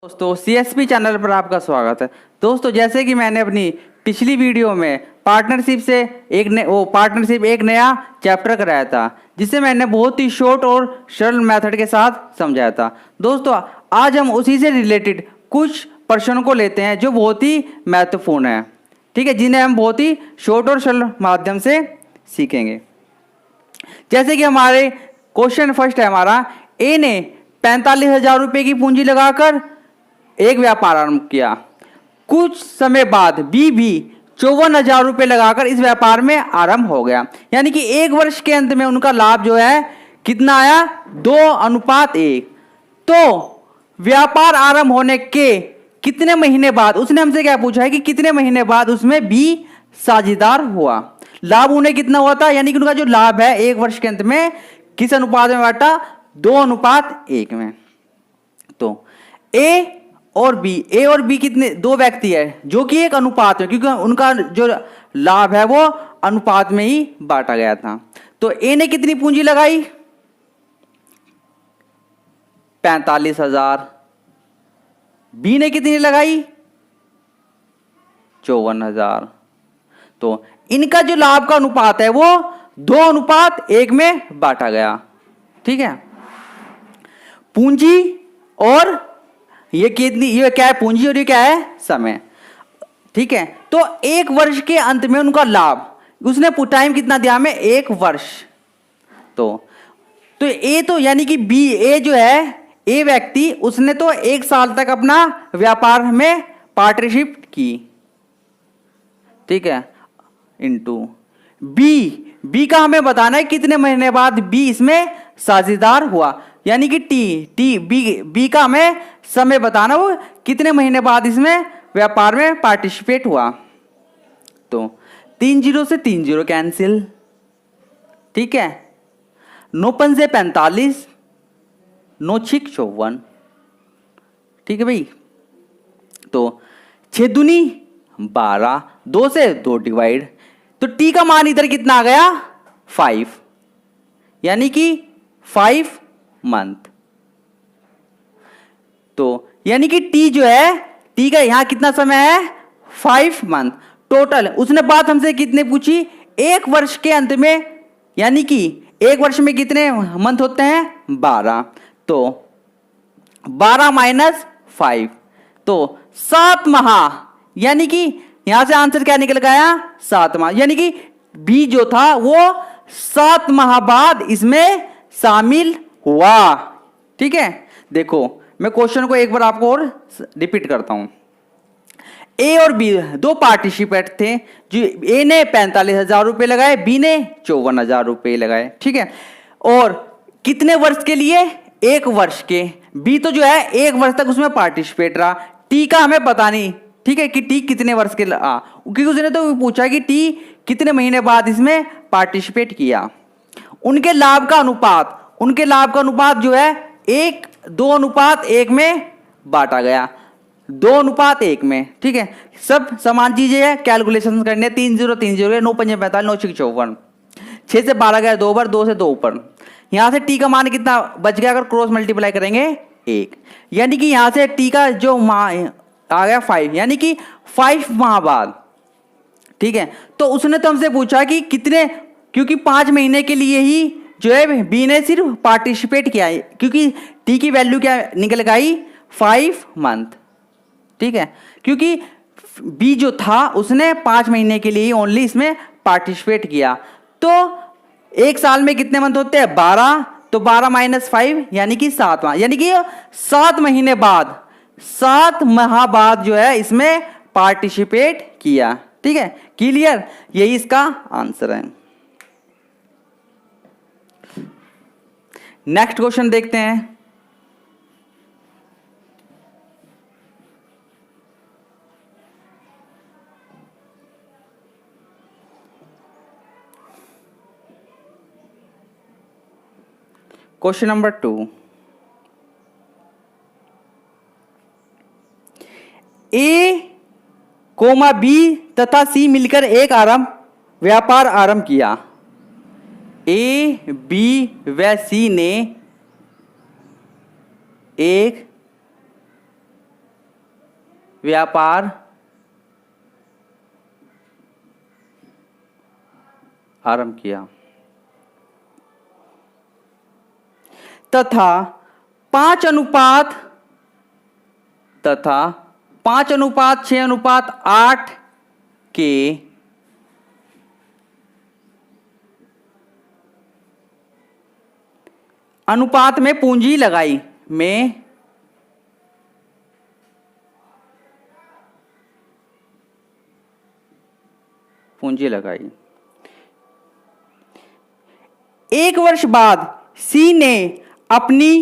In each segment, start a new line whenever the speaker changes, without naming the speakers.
दोस्तों CSP channel पर आपका स्वागत है। दोस्तों जैसे कि मैंने अपनी पिछली वीडियो में पार्टनरशिप एक नया चैप्टर कराया था, जिसे मैंने बहुत ही शॉर्ट और सरल मेथड के साथ समझाया था। दोस्तों आज हम उसी से रिलेटेड कुछ प्रश्नों को लेते हैं जो बहुत ही महत्वपूर्ण है, ठीक है, जिन्हें हम बहुत ही शॉर्ट और सरल माध्यम से सीखेंगे। जैसे कि हमारे क्वेश्चन फर्स्ट है हमारा, ए ने 45,000 रुपये की पूंजी लगाकर एक व्यापार आरंभ किया। कुछ समय बाद बी भी 54,000 रुपये लगाकर इस व्यापार में आरंभ हो गया। यानी कि एक वर्ष के अंत में उनका लाभ जो है कितना आया, 2:1। तो व्यापार आरंभ होने के कितने महीने बाद, उसने हमसे क्या पूछा है कि कितने महीने बाद उसमें बी साझेदार हुआ। लाभ उन्हें कितना हुआ था, यानी कि उनका जो लाभ है एक वर्ष के अंत में किस अनुपात में बांटा, 2:1 में। तो ए और बी कितने, दो व्यक्ति है जो कि एक अनुपात में, क्योंकि उनका जो लाभ है वो अनुपात में ही बांटा गया था। तो ए ने कितनी पूंजी लगाई, 45,000। बी ने कितनी लगाई, 54,000। तो इनका जो लाभ का अनुपात है वो 2:1 में बांटा गया। ठीक है, पूंजी और ये कितनी, ये क्या है पूंजी और ये क्या है समय। ठीक है, तो एक वर्ष के अंत में उनका लाभ, उसने टाइम कितना दिया हमें, एक वर्ष। तो ए तो यानी कि बी, ए जो है ए व्यक्ति, उसने तो एक साल तक अपना व्यापार में पार्टनरशिप की। ठीक है, इनटू बी का हमें बताना है कितने महीने बाद बी इसमें साझेदार हुआ, यानी कि बी का हमें समय बताना, वो कितने महीने बाद इसमें व्यापार में पार्टिसिपेट हुआ। तो 3 0 से 3 0 कैंसिल। ठीक है, 9 5 45, 9 6 54। ठीक है भाई, तो 6 दूनी 12, 2 से 2 डिवाइड। तो टी का मान इधर कितना आ गया, 5, यानी कि 5 मंथ। तो यानी कि टी जो है, टी का यहां कितना समय है, 5 मंथ टोटल। उसने बात हमसे कितने पूछी, एक वर्ष के अंत में, यानी कि एक वर्ष में कितने मंथ होते हैं, 12। तो 12 माइनस 5, तो 7 माह, यानी कि यहां से आंसर क्या निकल गया, 7 माह। यानी कि बी जो था वो 7 माह बाद इसमें शामिल हुआ। ठीक है, देखो मैं क्वेश्चन को एक बार आपको और रिपीट करता हूं। ए और बी दो पार्टिसिपेंट थे, जो ए ने 45,000 रुपए लगाए, बी ने 54,000 रुपए लगाए। ठीक है, और कितने वर्ष के लिए, एक वर्ष के। बी तो जो है एक वर्ष तक उसमें पार्टिसिपेट रहा। टी का हमें पता नहीं, ठीक है, कि टी कितने वर्ष के क्योंकि उसने तो पूछा कि टी कितने महीने बाद इसमें पार्टिसिपेट किया। उनके लाभ का अनुपात जो है 2:1 में बांटा गया, 2:1 में। ठीक है, सब समान चीजें हैं, कैलकुलेशन करने हैं। 3 0 3 0, 9 5 45, 9 6 54, 6 से 12 गया 2 बार, 2 से 2 ऊपर। यहां से टी का मान कितना बच गया, अगर क्रॉस मल्टीप्लाई करेंगे 1, यानी कि यहां से टी का जो आ गया 5, यानी कि 5 माह बाद। ठीक है, तो उसने तो हमसे पूछा कि कितने, क्योंकि 5 महीने के लिए ही जो है बी ने सिर्फ पार्टिसिपेट किया है, क्योंकि टी की वैल्यू क्या निकल गई, 5 मंथ। ठीक है, क्योंकि बी जो था उसने 5 महीने के लिए ही ओनली इसमें पार्टिसिपेट किया। तो एक साल में कितने मंथ होते हैं, 12। तो 12 माइनस 5, यानी कि 7 माह, यानी कि 7 महीने बाद, 7 माह बाद जो है इसमें पार्टिसिपेट किया। ठीक है, क्लियर, यही इसका आंसर है। नेक्स्ट क्वेश्चन देखते हैं। क्वेश्चन नंबर 2, ए कोमा बी तथा सी मिलकर एक व्यापार आरंभ किया। ए बी व सी ने एक व्यापार आरंभ किया तथा 5:6:8 के अनुपात में पूंजी लगाई एक वर्ष बाद सी ने अपनी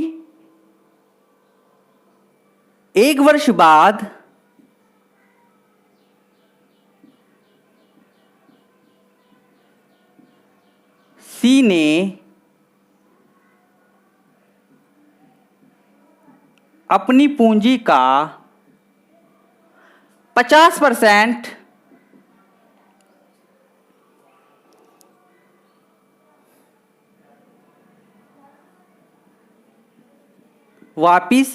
अपनी पूंजी का 50% वापिस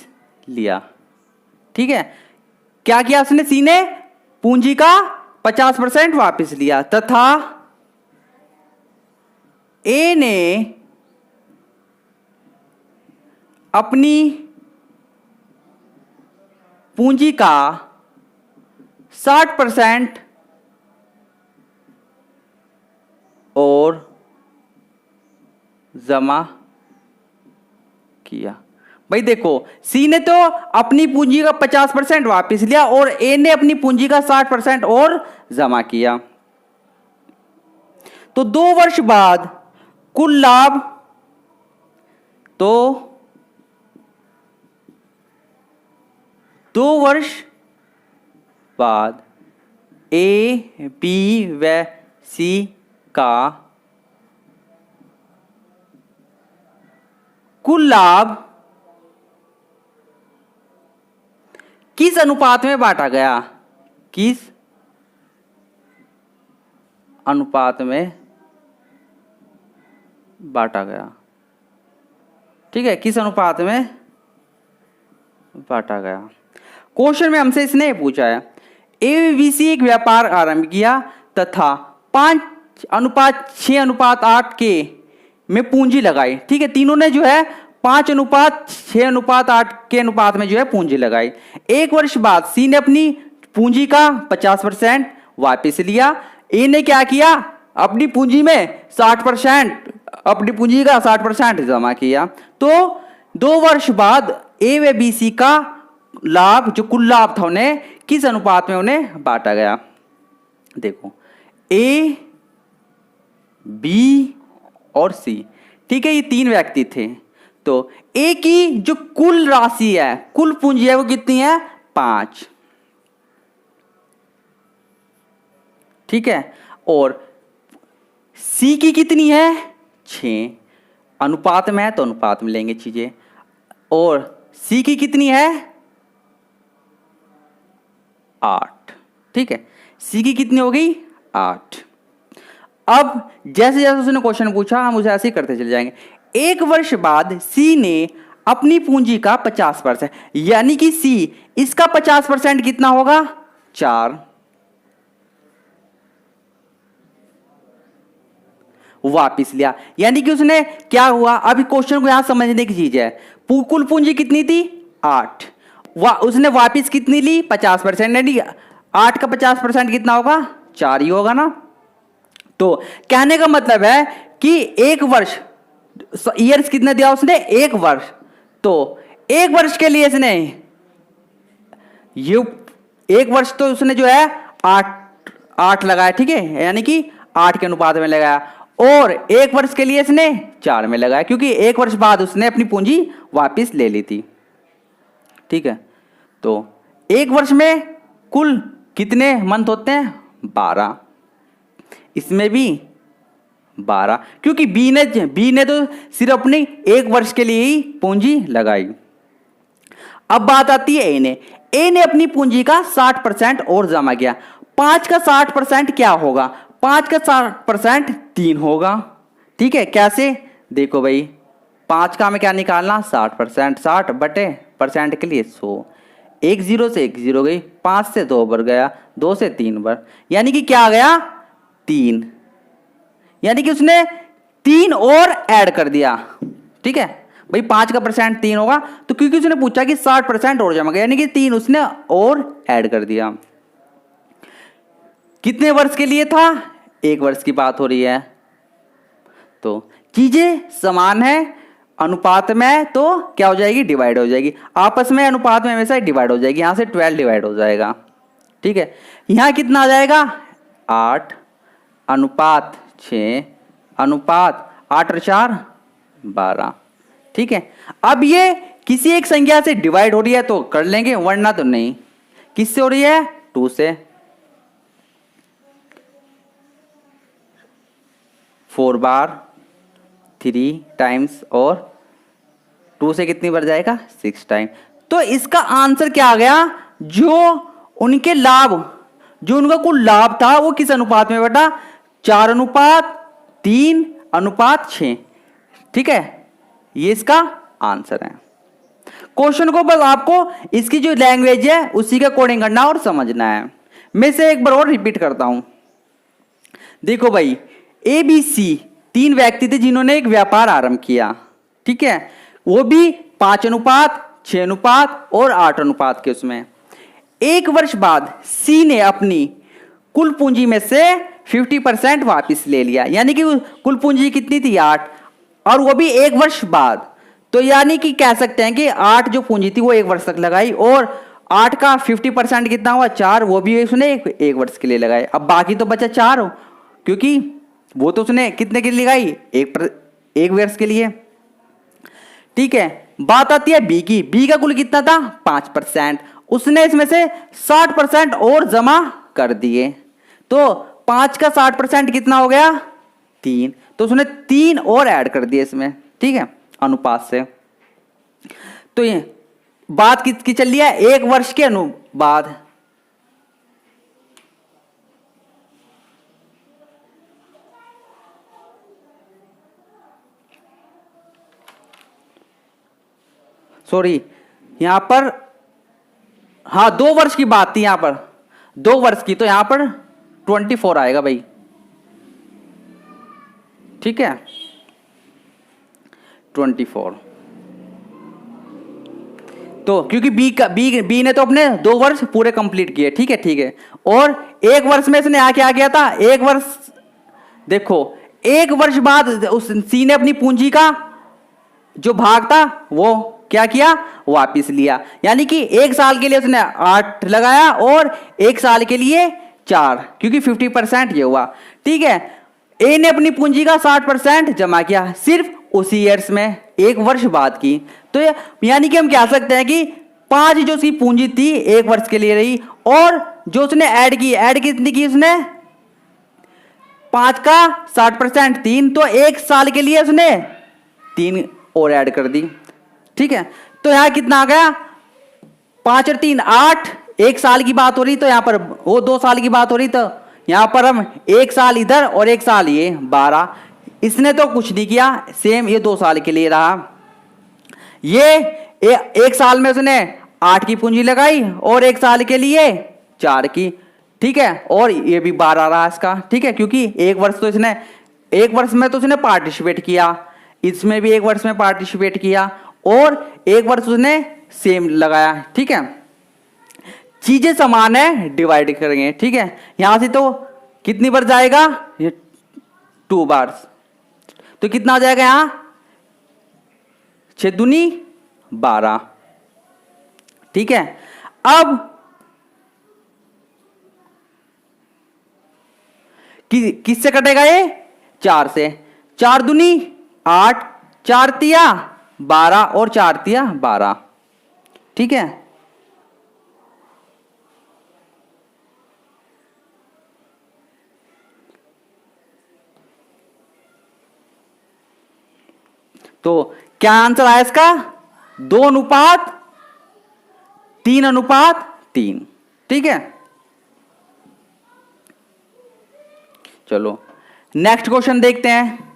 लिया। ठीक है, क्या किया उसने? सी ने पूंजी का 50% वापिस लिया तथा ए ने अपनी पूंजी का 60% और जमा किया। भाई देखो, सी ने तो अपनी पूंजी का 50% वापस लिया और ए ने अपनी पूंजी का 60% और जमा किया। तो 2 वर्ष बाद कुल लाभ ए, बी व सी का कुल लाभ किस अनुपात में बांटा गया? किस अनुपात में बांटा गया? ठीक है, किस अनुपात में बांटा गया? क्वेश्चन में हमसे इसने पूछा है, एबीसी एक व्यापार आरंभ किया तथा 5:6:8 के में पूंजी लगाई। ठीक है, तीनों ने जो है 5:6:8 के अनुपात में जो है पूंजी लगाई। एक वर्ष बाद सी ने अपनी पूंजी का 50% वापस लिया। ए ने क्या किया? अपनी पूंजी में 60%, अपनी पूंजी का 60% जमा किया। तो 2 वर्ष बाद ए व बी सी का लाभ, जो कुल लाभ था, उन्हें किस अनुपात में उन्हें बांटा गया? देखो, ए, बी और सी। ठीक है, ये 3 व्यक्ति थे। तो ए की जो कुल राशि है, कुल पूंजी है, वो कितनी है? 5। ठीक है, और सी की कितनी है? 6। अनुपात में है तो अनुपात में लेंगे चीजें। और सी की कितनी है? 8। ठीक है, सी की कितनी हो गई? 8। अब जैसे जैसे उसने क्वेश्चन पूछा, हम उसे ऐसे ही करते चले जाएंगे। एक वर्ष बाद सी ने अपनी पूंजी का 50%, यानी कि सी, इसका 50% कितना होगा? 4 वापिस लिया। यानी कि उसने क्या हुआ? अभी क्वेश्चन को यहां समझने की चीज है। कुल पूंजी कितनी थी? 8। उसने वापिस कितनी ली? 50%। यानी 8 का 50% कितना होगा? 4 ही होगा ना। तो कहने का मतलब है कि एक वर्ष, ईयर्स कितने दिया उसने? 1 वर्ष। तो 1 वर्ष के लिए इसने ये 1 वर्ष तो उसने जो है 8 लगाया। ठीक है, यानी कि 8 के अनुपात में लगाया। और 1 वर्ष के लिए इसने 4 में लगाया, क्योंकि 1 वर्ष बाद उसने अपनी पूंजी वापस ले ली थी। ठीक है, तो 1 वर्ष में कुल कितने मंथ होते हैं? 12। इसमें भी 12, क्योंकि बी ने तो सिर्फ अपनी 1 वर्ष के लिए ही पूंजी लगाई। अब बात आती है ए ने अपनी पूंजी का 60% और जमा किया। 5 का 60% क्या होगा? 5 का 60% 3 होगा। ठीक है, कैसे? देखो भाई, 5 का हमें क्या निकालना? 60%, 60 बटे परसेंट के लिए 100। एक जीरो से एक जीरो गई, 5 से 2 बढ़ गया, 2 से 3 बढ़, यानी कि क्या आ गया 3, यानी कि उसने 3 और ऐड कर दिया। ठीक है भाई, 5 का परसेंट 3 होगा, तो क्योंकि उसने पूछा कि 60% और जमा, यानी कि 3 उसने और ऐड कर दिया। कितने वर्ष के लिए था, 1 वर्ष की बात हो रही है। तो चीजें समान है, अनुपात में तो क्या हो जाएगी, डिवाइड हो जाएगी। आपस में अनुपात में हमेशा डिवाइड हो जाएगी, यहां से 12 डिवाइड हो जाएगा। ठीक है, यहां कितना आ जाएगा 8 अनुपात 6 अनुपात 8 और 4 12। ठीक है, अब ये किसी एक संख्या से डिवाइड हो रही है तो कर लेंगे, वरना तो नहीं। किससे हो रही है, 2 से। 4 बार 3 टाइम्स, और 2 से कितनी बढ़ जाएगा 6 टाइम। तो इसका आंसर क्या आ गया, जो उनके लाभ, जो उनका कुल लाभ था वो किस अनुपात में बढ़ा, 4 अनुपात 3 अनुपात 6। ठीक है, ये इसका आंसर है। क्वेश्चन को बस आपको इसकी जो लैंग्वेज है उसी के अकॉर्डिंग करना और समझना है। मैं इसे एक बार और रिपीट करता हूं। देखो भाई, ए बी सी 3 व्यक्ति थे जिन्होंने एक व्यापार आरंभ किया। ठीक है, वो भी 5 अनुपात 6 अनुपात और 8 अनुपात के उसमें। 1 वर्ष बाद सी ने अपनी कुल पूंजी में से 50% वापस ले लिया, यानी कि कुल पूंजी कितनी थी 8, और वो भी 1 वर्ष बाद। तो यानी कि कह सकते हैं कि 8 जो पूंजी थी वो 1 वर्ष तक लगाई, और 8 का 50% कितना हुआ 4, वो भी उसने एक वर्ष के लिए लगाए। अब बाकी तो बचा 4, क्योंकि वो तो उसने कितने के लिए लगाई, एक वर्ष के लिए। ठीक है, बात आती है बी की। बी का कुल कितना था 5%, उसने इसमें से 60% और जमा कर दिए। तो 5 का 60% कितना हो गया 3, तो उसने 3 और ऐड कर दिए इसमें। ठीक है, अनुपात से। तो ये बात किसकी चल रही है, 1 वर्ष के बाद। सॉरी, यहां पर हाँ 2 वर्ष की बात थी, यहां पर 2 वर्ष की, तो यहां पर 24 आएगा भाई। ठीक है, 24। तो क्योंकि बी ने तो अपने 2 वर्ष पूरे कंप्लीट किए। ठीक है, ठीक है, और 1 वर्ष में इसने क्या किया था, 1 वर्ष, देखो 1 वर्ष बाद उस सी ने अपनी पूंजी का जो भाग था वो क्या किया, वापिस लिया। यानी कि 1 साल के लिए उसने 8 लगाया और 1 साल के लिए 4, क्योंकि 50% ये हुआ। ठीक है, ए ने अपनी पूंजी का 60% जमा किया सिर्फ उसी ईयर्स में, 1 वर्ष बाद की। तो यानी कि हम कह सकते हैं कि 5 जो उसकी पूंजी थी 1 वर्ष के लिए रही, और जो उसने ऐड कितनी की उसने, 5 का 60% 3, तो 1 साल के लिए उसने 3 और ऐड कर दी। ठीक है, तो यहां कितना आ गया, 5 और 3 8, 1 साल की बात हो रही, तो यहां पर वो 2 साल की बात हो रही, तो यहां पर हम 1 साल इधर और 1 साल ये 12। इसने तो कुछ नहीं किया, सेम ये 2 साल के लिए रहा। ये 1 साल में उसने 8 की पूंजी लगाई और 1 साल के लिए 4 की। ठीक है, और ये भी 12 रहा इसका। ठीक है, क्योंकि 1 वर्ष तो इसने, 1 वर्ष में तो उसने पार्टिसिपेट किया, इसमें भी 1 वर्ष में पार्टिसिपेट किया, और 1 वर्ष उसने सेम लगाया। ठीक है, चीजें समान है, डिवाइड करेंगे। ठीक है, यहां से तो कितनी बार जाएगा, ये 2 बार, तो कितना आ जाएगा यहां 6 दूनी 12। ठीक है, अब किससे कटेगा ये, 4 से। 4 दूनी 8, 4 तिया 12 और 4 तिया 12। ठीक है, तो क्या आंसर आया इसका, 2 अनुपात 3 अनुपात 3। ठीक है, चलो नेक्स्ट क्वेश्चन देखते हैं।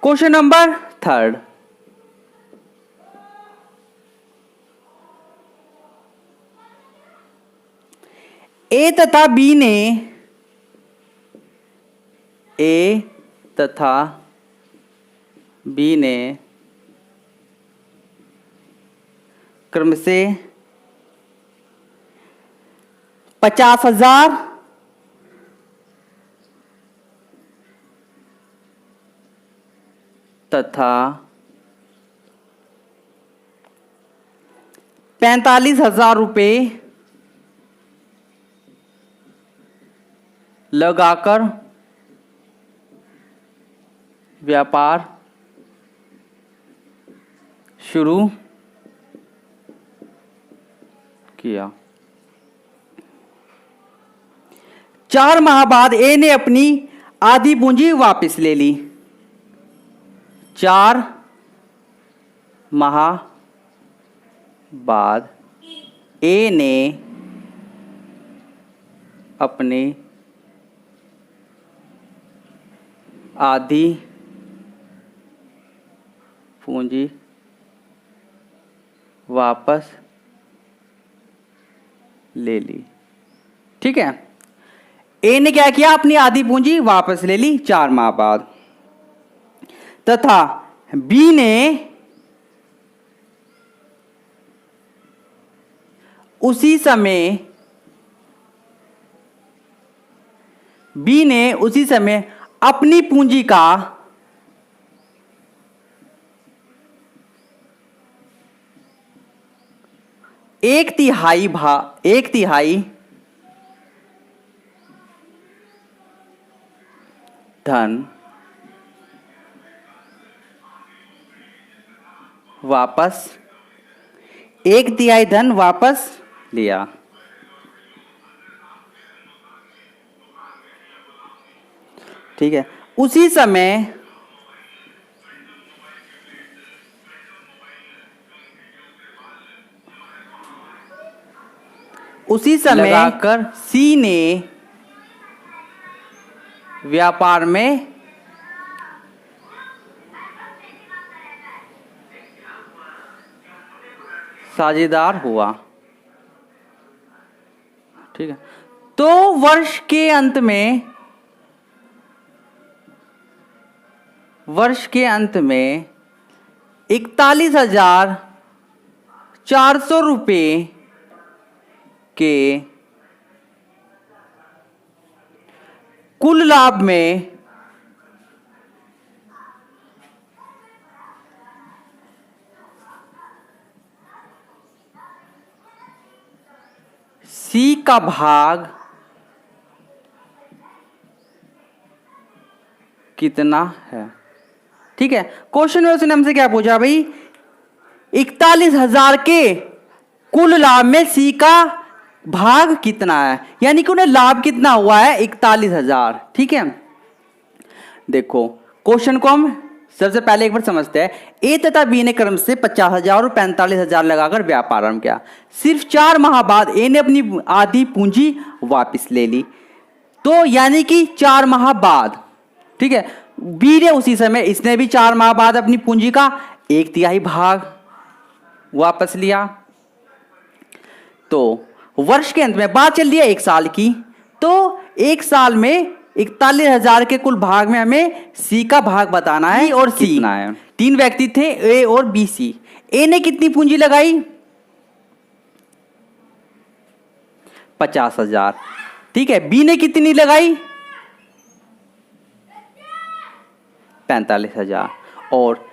क्वेश्चन नंबर 3, ए तथा बी ने क्रम से 50,000 तथा 45,000 रुपये लगाकर व्यापार शुरू किया। 4 माह बाद ए ने अपनी आधी पूंजी वापस ले ली। 4 माह बाद ए ने अपनी आधी पूंजी वापस ले ली। ठीक है, ए ने क्या किया, अपनी आधी पूंजी वापस ले ली 4 माह बाद, तथा बी ने उसी समय अपनी पूंजी का 1/3 धन वापस 1/3 धन वापस लिया। ठीक है, उसी समय लगाकर सी ने व्यापार में साझेदार हुआ। ठीक है, तो वर्ष के अंत में 41,400 रुपये के कुल लाभ में सी का भाग कितना है। ठीक है, क्वेश्चन में उसने हमसे क्या पूछा भाई, 41,000 के कुल लाभ में सी का भाग कितना है, यानी कि उन्हें लाभ कितना हुआ है 41,000। ठीक है, देखो क्वेश्चन को हम सबसे पहले एक बार समझते हैं। ए तथा बी ने क्रम से 50,000 और 45,000 लगाकर व्यापार आरंभ किया। सिर्फ 4 माह बाद ए ने अपनी आधी पूंजी वापस ले ली, तो यानी कि 4 माह बाद। ठीक है, बी ने उसी समय, इसने भी 4 माह बाद अपनी पूंजी का 1/3 भाग वापस लिया। तो वर्ष के अंत में बात चल रही है 1 साल की, तो 1 साल में 41,000 के कुल भाग में हमें सी का भाग बताना है और सी कितना है। 3 व्यक्ति थे, ए और बी, सी। ए ने कितनी पूंजी लगाई, 50,000। ठीक है, बी ने कितनी लगाई, 45,000, और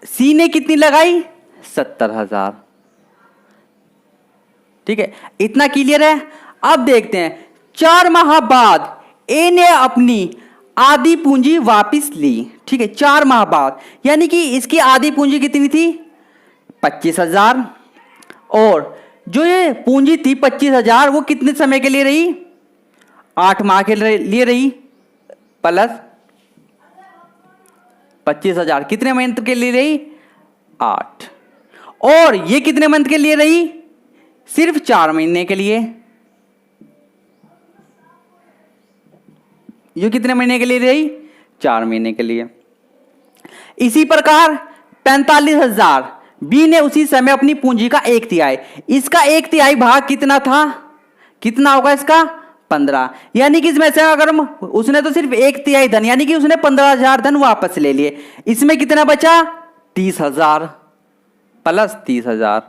सी ने कितनी लगाई, 70,000। ठीक है, इतना क्लियर है। अब देखते हैं 4 माह बाद ए ने अपनी आधी पूंजी वापस ली। ठीक है, 4 माह बाद, यानी कि इसकी आधी पूंजी कितनी थी, 25,000, और जो ये पूंजी थी 25,000 वो कितने समय के लिए रही, 8 माह के लिए रही, प्लस 25,000 कितने मंथ के लिए रही, 8, और ये कितने मंथ के लिए रही, सिर्फ 4 महीने के लिए। ये कितने महीने के लिए रही, 4 महीने के लिए। इसी प्रकार 45,000 बी ने उसी समय अपनी पूंजी का 1/3, इसका 1/3 भाग कितना था, कितना होगा इसका 15, यानी कि इसमें से अगर हम उसने तो सिर्फ 1/3 धन यानी कि उसने 15,000 धन वापस ले लिए, इसमें कितना बचा 30,000 प्लस 30,000।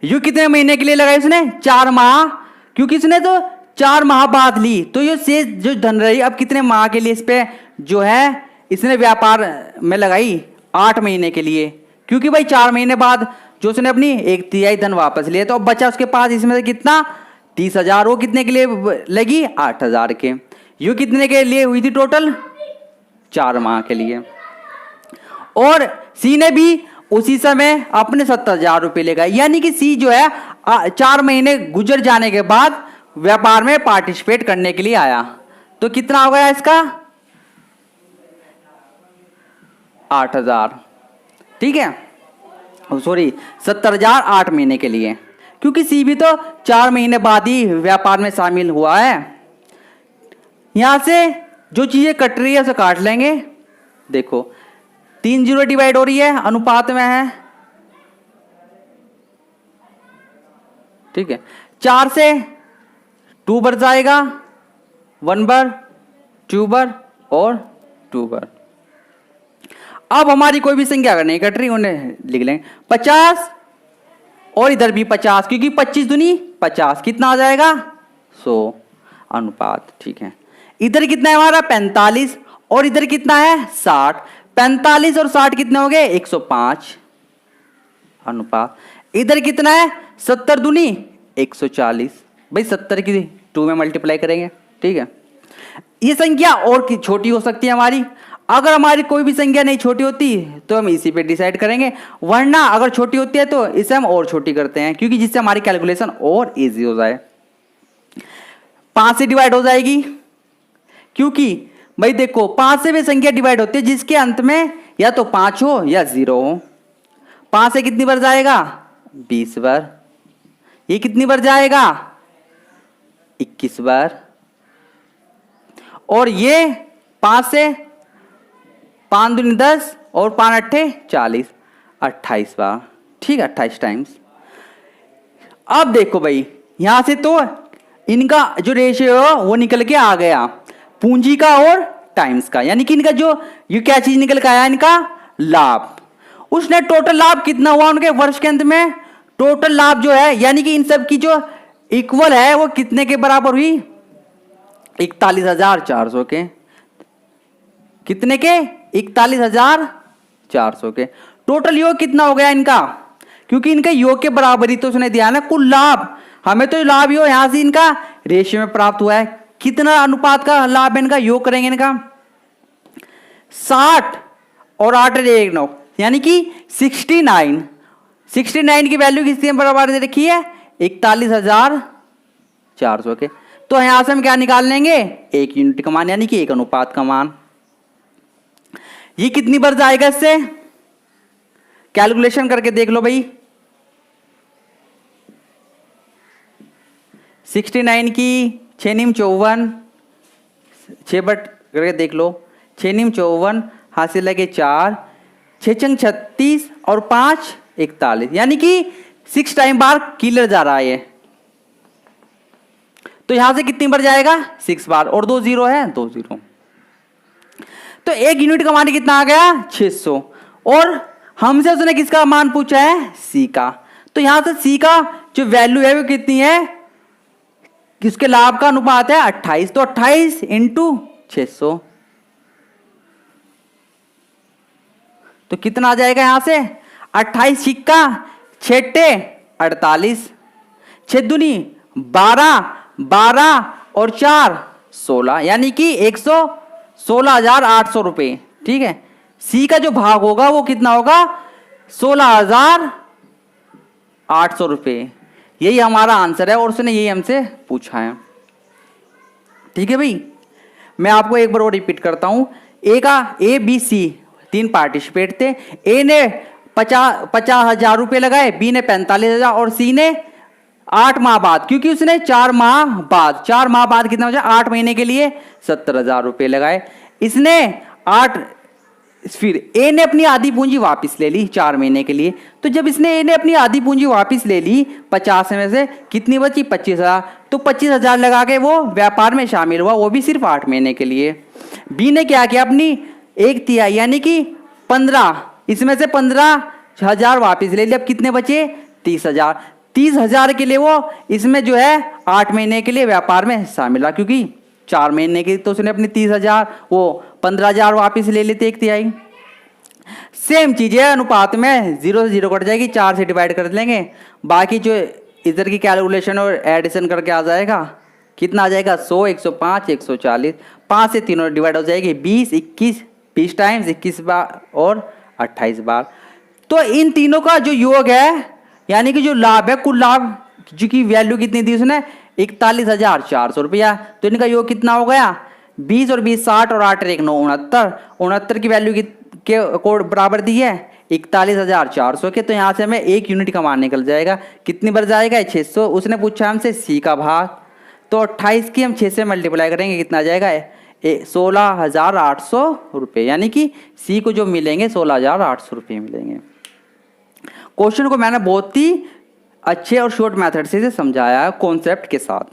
यू कितने महीने के लिए लगाई उसने 4 माह, क्योंकि इसने तो 4 माह बाद ली, तो ये शेष जो धन रही अब कितने माह के लिए इस पे जो है इसने व्यापार में लगाई 8 महीने के लिए, क्योंकि भाई 4 महीने बाद जो उसने अपनी 1/3 धन वापस लिया, तो अब बचा उसके पास इसमें से कितना 30,000, वो कितने के लिए लगी 8,000 के। यू कितने के लिए हुई थी टोटल 4 माह के लिए। और सी ने भी उसी समय अपने 70,000 रुपये ले गए, यानी कि सी जो है 4 महीने गुजर जाने के बाद व्यापार में पार्टिसिपेट करने के लिए आया, तो कितना हो गया इसका 8,000, ठीक है, सॉरी 70,000 8 महीने के लिए, क्योंकि सी भी तो 4 महीने बाद ही व्यापार में शामिल हुआ है। यहां से जो चीजें कट रही है उसे काट लेंगे। देखो 3 0 डिवाइड हो रही है, अनुपात में है, ठीक है। 4 से 2 बार जाएगा, 1 बार 2 बार और 2 बार। अब हमारी कोई भी संख्या अगर नहीं कट रही उन्हें लिख लेंगे 50 और इधर भी 50, क्योंकि 25 दूनी 50, कितना आ जाएगा 100 अनुपात, ठीक है। इधर कितना है हमारा 45 और इधर कितना है 60, 45 और 60 कितने हो गए 105 अनुपात। इधर कितना है 70 दूनी 140, भाई 70 की 2 में मल्टीप्लाई करेंगे, ठीक है। ये संख्या और की छोटी हो सकती है हमारी, अगर हमारी कोई भी संख्या नहीं छोटी होती तो हम इसी पे डिसाइड करेंगे, वरना अगर छोटी होती है तो इसे हम और छोटी करते हैं, क्योंकि जिससे हमारी कैलकुलेशन और इजी हो जाए। 5 से डिवाइड हो जाएगी, क्योंकि भाई देखो 5 से भी संख्या डिवाइड होती है जिसके अंत में या तो 5 हो या 0 हो। 5 से कितनी बार जाएगा 20 बार, ये कितनी बार जाएगा 21 बार, और ये 5 से 5 दूनी 10 और 5 अट्ठे 40, 28 बार, ठीक है, 28 टाइम्स। अब देखो भाई यहां से तो इनका जो रेशियो है वो निकल के आ गया, पूंजी का और टाइम्स का, यानी कि इनका जो ये क्या चीज निकल के आया इनका लाभ। उसने टोटल लाभ कितना हुआ उनके वर्ष के अंत में, टोटल लाभ जो है यानी कि इन सब की जो इक्वल है वो कितने के बराबर हुई 41,400 के, कितने के 41,400 के। टोटल योग कितना हो गया इनका, क्योंकि इनका योग के बराबर ही तो उसने दिया ना कुल लाभ, हमें तो लाभ योग यहां से इनका रेशियो में प्राप्त हुआ है। कितना अनुपात का लाभ है इनका, योग करेंगे इनका 60 और 8 9, यानी कि 69 की वैल्यू किसके बराबर दे रखी है 41,400 के। तो यहां से हम क्या निकाल लेंगे 1 यूनिट का मान, यानी कि 1 अनुपात का मान। ये कितनी बार जाएगा इससे कैलकुलेशन करके देख लो भाई, 69 की 6 नीम 54, 6 बट करके देख लो, 6 नीम 54 हासिल लगे 4, 6 चंग 36 और 5 41, यानी कि 6 टाइम बार किलर जा रहा है ये। तो यहां से कितनी बार जाएगा 6 बार, और 2 0 है 2 0, तो 1 यूनिट का मान कितना आ गया 600। और हमसे उसने किसका मान पूछा है सी का, तो यहां से सी का जो वैल्यू है वो कितनी है, किसके लाभ का अनुपात है 28, तो 28 इंटू 600, तो कितना आ जाएगा यहां से 28 सिक्का 6 48, 6 दूनी 12, 12 और 4 16, यानी कि 116,800 रुपये, ठीक है। सी का जो भाग होगा वो कितना होगा 16,800 रुपये, यही हमारा आंसर है और उसने यही हमसे पूछा है, ठीक है भाई। मैं आपको एक बार और रिपीट करता हूं, ए बी सी 3 पार्टिसिपेट थे, ए ने 50,000 रुपये लगाए, बी ने 45,000 और सी ने 8 माह बाद, क्योंकि उसने 4 माह बाद कितना हो जाए 8 महीने के लिए 70,000 रुपये लगाए। इसने 8 फिर ए ने अपनी आधी पूंजी वापस ले ली 4 महीने के लिए। तो जब इसने ए ने अपनी आधी पूंजी वापस ले ली 50 में से कितनी बची 25,000, तो 25,000 लगा के वो व्यापार में शामिल हुआ, वो भी सिर्फ 8 महीने के लिए। बी ने क्या किया, अपनी 1/3 यानी कि 15, इसमें से 15,000 वापस ले लिया। अब कितने बचे 30,000। 30,000 के लिए वो इसमें जो है 8 महीने के लिए व्यापार में शामिल हुआ, क्योंकि 4 महीने की तो उसने अपनी 30,000 वो 15,000 वापस ले लेते 1/3। सेम चीज है, अनुपात में 0 से 0 कट जाएगी, 4 से डिवाइड कर लेंगे, बाकी जो इधर की कैलकुलेशन और एडिशन करके आ जाएगा, कितना आ जाएगा 100, 105, 140, 5 से तीनों डिवाइड हो जाएगी 20, 21, 20 टाइम्स 21 बार और 28 बार। तो इन तीनों का जो योग है, यानी कि जो लाभ है, कुल लाभ जो की वैल्यू कितनी दी उसने 41,400 रुपया। तो इनका योग कितना हो गया 20 और 20 60 और 8 और 1 9 69। 69 की वैल्यू के कोड बराबर दी है 41,400 के। तो यहाँ से हमें 1 यूनिट का मान निकल जाएगा, कितनी बार जाएगा 600। उसने पूछा हमसे सी का भाग, तो 28 की हम 6 से मल्टीप्लाई करेंगे, कितना आ जाएगा 16,800 रुपये, यानी कि सी को जो मिलेंगे 16,800 रुपये मिलेंगे। क्वेश्चन को मैंने बहुत ही अच्छे और शॉर्ट मेथड से समझाया है, कॉन्सेप्ट के साथ।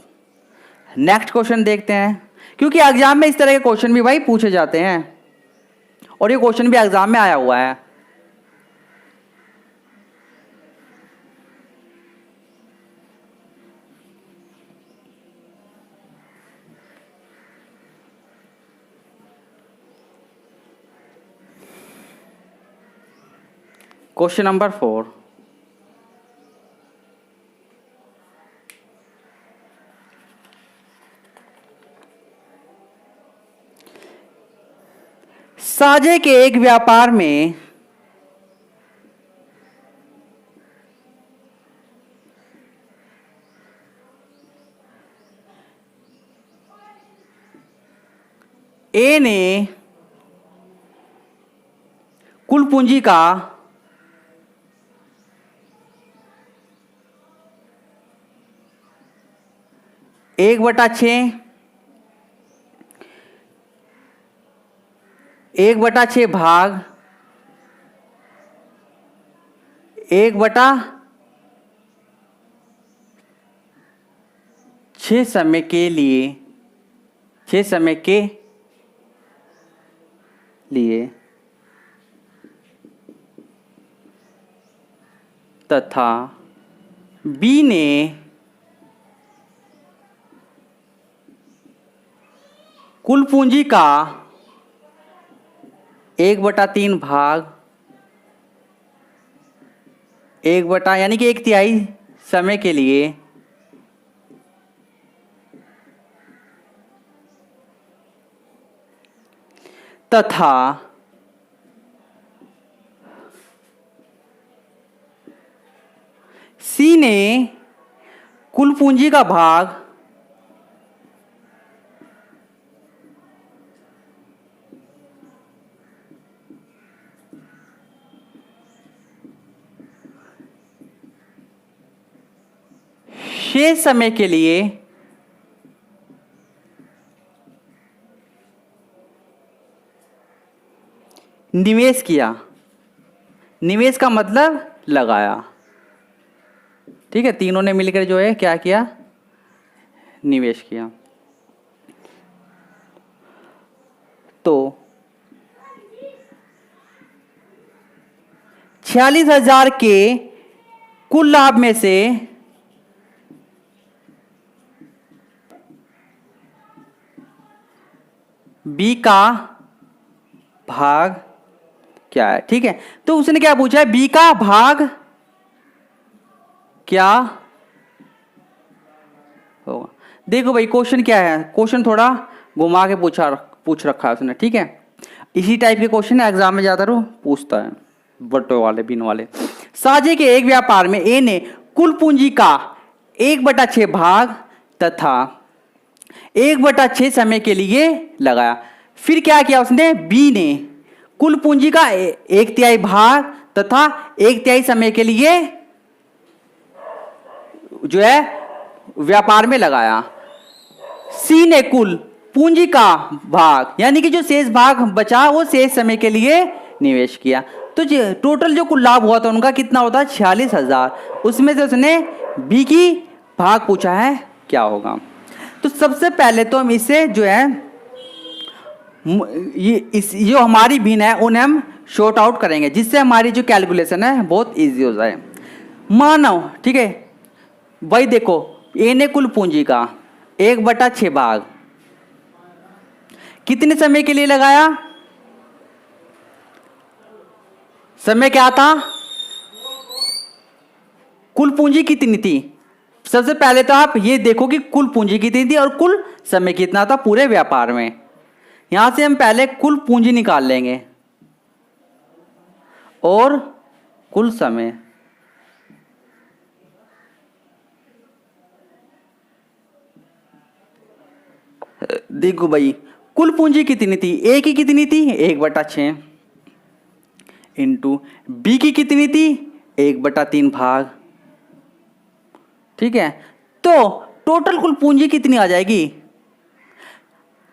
नेक्स्ट क्वेश्चन देखते हैं, क्योंकि एग्जाम में इस तरह के क्वेश्चन भी भाई पूछे जाते हैं और ये क्वेश्चन भी एग्जाम में आया हुआ है। क्वेश्चन नंबर 4, साझे के एक व्यापार में ए ने कुल पूंजी का 1/6 1/6 भाग 1/6 समय के लिए 6 समय के लिए तथा बी ने कुल पूंजी का 1/3 भाग 1 यानी कि 1/3 समय के लिए तथा सी ने कुल पूंजी का भाग 6 समय के लिए निवेश किया। निवेश का मतलब लगाया, ठीक है। तीनों ने मिलकर जो है क्या किया, निवेश किया। तो 46,000 के कुल लाभ में से बी का भाग क्या है, ठीक है। तो उसने क्या पूछा है, बी का भाग क्या होगा। देखो भाई क्वेश्चन क्या है, क्वेश्चन थोड़ा घुमा के पूछ रखा है उसने, ठीक है। इसी टाइप के क्वेश्चन एग्जाम में ज्यादा पूछता है, बटो वाले बिन वाले। साझे के एक व्यापार में ए ने कुल पूंजी का 1/6 भाग तथा 1/6 समय के लिए लगाया। फिर क्या किया उसने, बी ने कुल पूंजी का 1/3 भाग तथा 1/3 समय के लिए जो है व्यापार में लगाया। सी ने कुल पूंजी का भाग, यानी कि जो शेष भाग बचा वो शेष समय के लिए निवेश किया। तो टोटल जो कुल लाभ हुआ था उनका कितना होता है 46,000। उसमें से उसने बी की भाग पूछा है क्या होगा। तो सबसे पहले तो हम इसे जो है जो हमारी भिन्न है उन्हें हम शॉर्ट आउट करेंगे, जिससे हमारी जो कैलकुलेशन है बहुत इजी हो जाए। मानो ठीक है भाई, देखो ए ने कुल पूंजी का 1/6 भाग कितने समय के लिए लगाया, समय क्या था, कुल पूंजी कितनी थी। सबसे पहले तो आप ये देखो कि कुल पूंजी कितनी थी और कुल समय कितना था पूरे व्यापार में। यहां से हम पहले कुल पूंजी निकाल लेंगे और कुल समय। देखो भाई कुल पूंजी कितनी थी, ए की कितनी थी 1/6 इंटू बी की कितनी थी 1/3 भाग। ठीक है, तो टोटल कुल पूंजी कितनी आ जाएगी,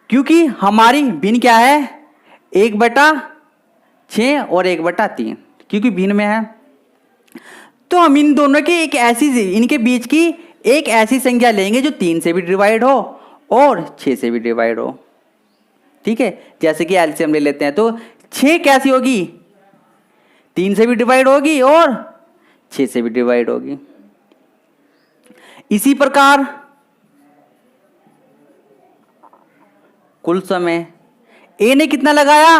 क्योंकि हमारी भिन्न क्या है 1/6 और 1/3, क्योंकि भिन्न में है। तो हम इन दोनों की इनके बीच की एक ऐसी संख्या लेंगे जो 3 से भी डिवाइड हो और 6 से भी डिवाइड हो। ठीक है, जैसे कि एलसीएम ले लेते हैं, तो 6 कैसी होगी 3 से भी डिवाइड होगी और 6 से भी डिवाइड होगी। इसी प्रकार कुल समय ए ने कितना लगाया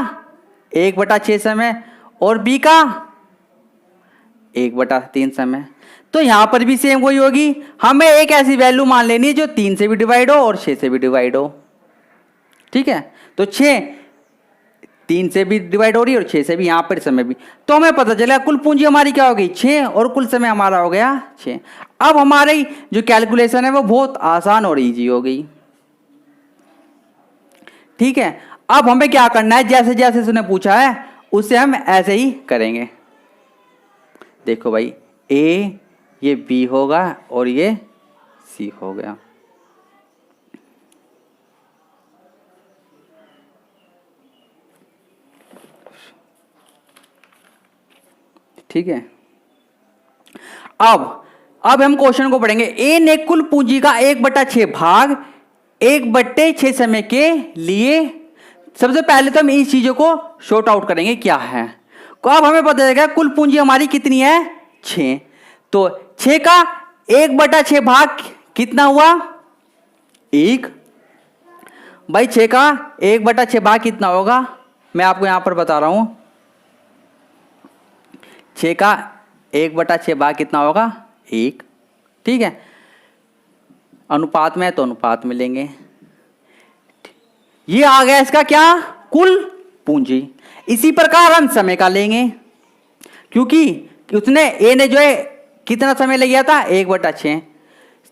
1/6 समय और बी का 1/3 समय। तो यहां पर भी सेम वही होगी, हमें एक ऐसी वैल्यू मान लेनी है जो 3 से भी डिवाइड हो और 6 से भी डिवाइड हो। ठीक है, तो 6 3 से भी डिवाइड हो रही है और 6 से भी, यहां पर समय भी। तो हमें पता चला कुल पूंजी हमारी क्या हो गई 6 और कुल समय हमारा हो गया 6। अब हमारी जो कैलकुलेशन है वो बहुत आसान और इजी हो गई। ठीक है, अब हमें क्या करना है, जैसे जैसे उसने पूछा है उससे हम ऐसे ही करेंगे। देखो भाई ए, ये बी होगा और ये सी हो गया। ठीक है, अब हम क्वेश्चन को पढ़ेंगे। ए ने कुल पूंजी का 1/6 भाग 1/6 समय के लिए। सबसे पहले तो हम इस चीजों को शॉर्ट आउट करेंगे क्या है। तो अब हमें पता चलेगा कुल पूंजी हमारी कितनी है 6। तो 6 का 1/6 भाग कितना हुआ 1। भाई 6 का 1/6 भाग कितना होगा, मैं आपको यहां पर बता रहा हूं। 6 का 1/6 भाग कितना होगा 1। ठीक है, अनुपात में है तो अनुपात में लेंगे। ये आ गया इसका क्या कुल पूंजी। इसी प्रकार हम समय का लेंगे, क्योंकि उसने ए ने जो है कितना समय ले गया था 1/6,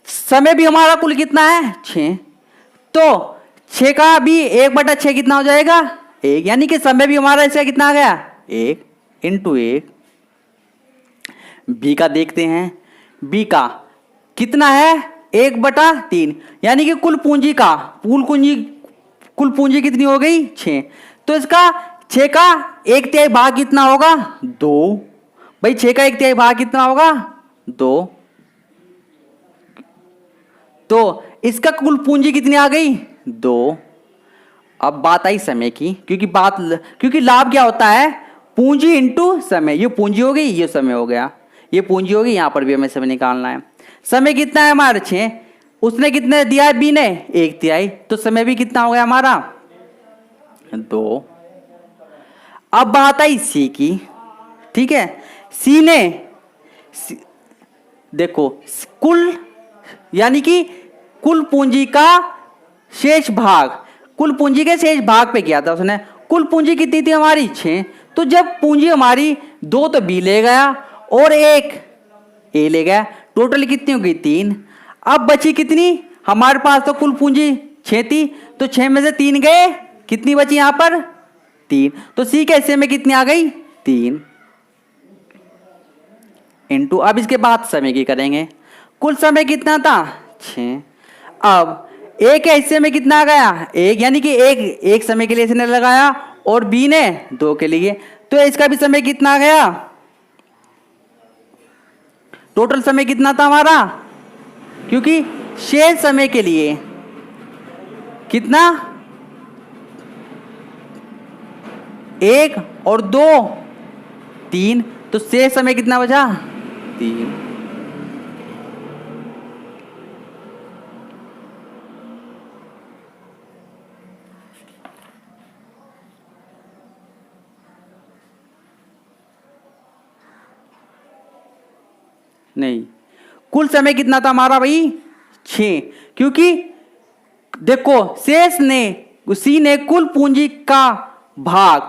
समय भी हमारा कुल कितना है 6। तो 6 का भी 1/6 कितना हो जाएगा 1, यानी कि समय भी हमारा इसका कितना आ गया 1 इंटू 1। बी का देखते हैं, बी का कितना है 1/3, यानी कि कुल पूंजी कितनी हो गई 6। तो इसका 6 का 1/3 भाग कितना होगा 2। भाई 6 का 1/3 भाग कितना होगा 2। तो इसका कुल पूंजी कितनी आ गई 2। अब बात आई समय की, क्योंकि लाभ क्या होता है पूंजी इंटू समय। ये पूंजी हो गई, ये समय हो गया, ये पूंजी होगी, यहां पर भी हमें समय निकालना है। समय कितना है हमारा 6, उसने कितने दिया है बी ने 1/3, तो समय भी कितना हो गया हमारा 2। अब बात आई सी की। ठीक है, सी ने देखो कुल, यानी कि कुल पूंजी का शेष भाग, कुल पूंजी के शेष भाग पे किया था उसने। कुल पूंजी कितनी थी हमारी 6, तो जब पूंजी हमारी 2 तो बी ले गया और 1 ए ले गया, टोटल कितनी होगी 3। अब बची कितनी हमारे पास, तो कुल पूंजी 6 थी, तो 6 में से 3 गए, कितनी बची यहां पर 3। तो सी के हिस्से में कितनी आ गई 3 इंटू, अब इसके बाद समय की करेंगे। कुल समय कितना था 6। अब ए के हिस्से में कितना आ गया, एक, यानी कि एक समय के लिए इसने लगाया और बी ने 2 के लिए, तो इसका भी समय कितना आ गया, टोटल समय कितना था हमारा, क्योंकि शेष समय के लिए कितना, 1 और 2 3, तो शेष समय कितना बचा, 3। नहीं, कुल समय कितना था हमारा भाई, 6, क्योंकि देखो शेष ने, उसी ने कुल पूंजी का भाग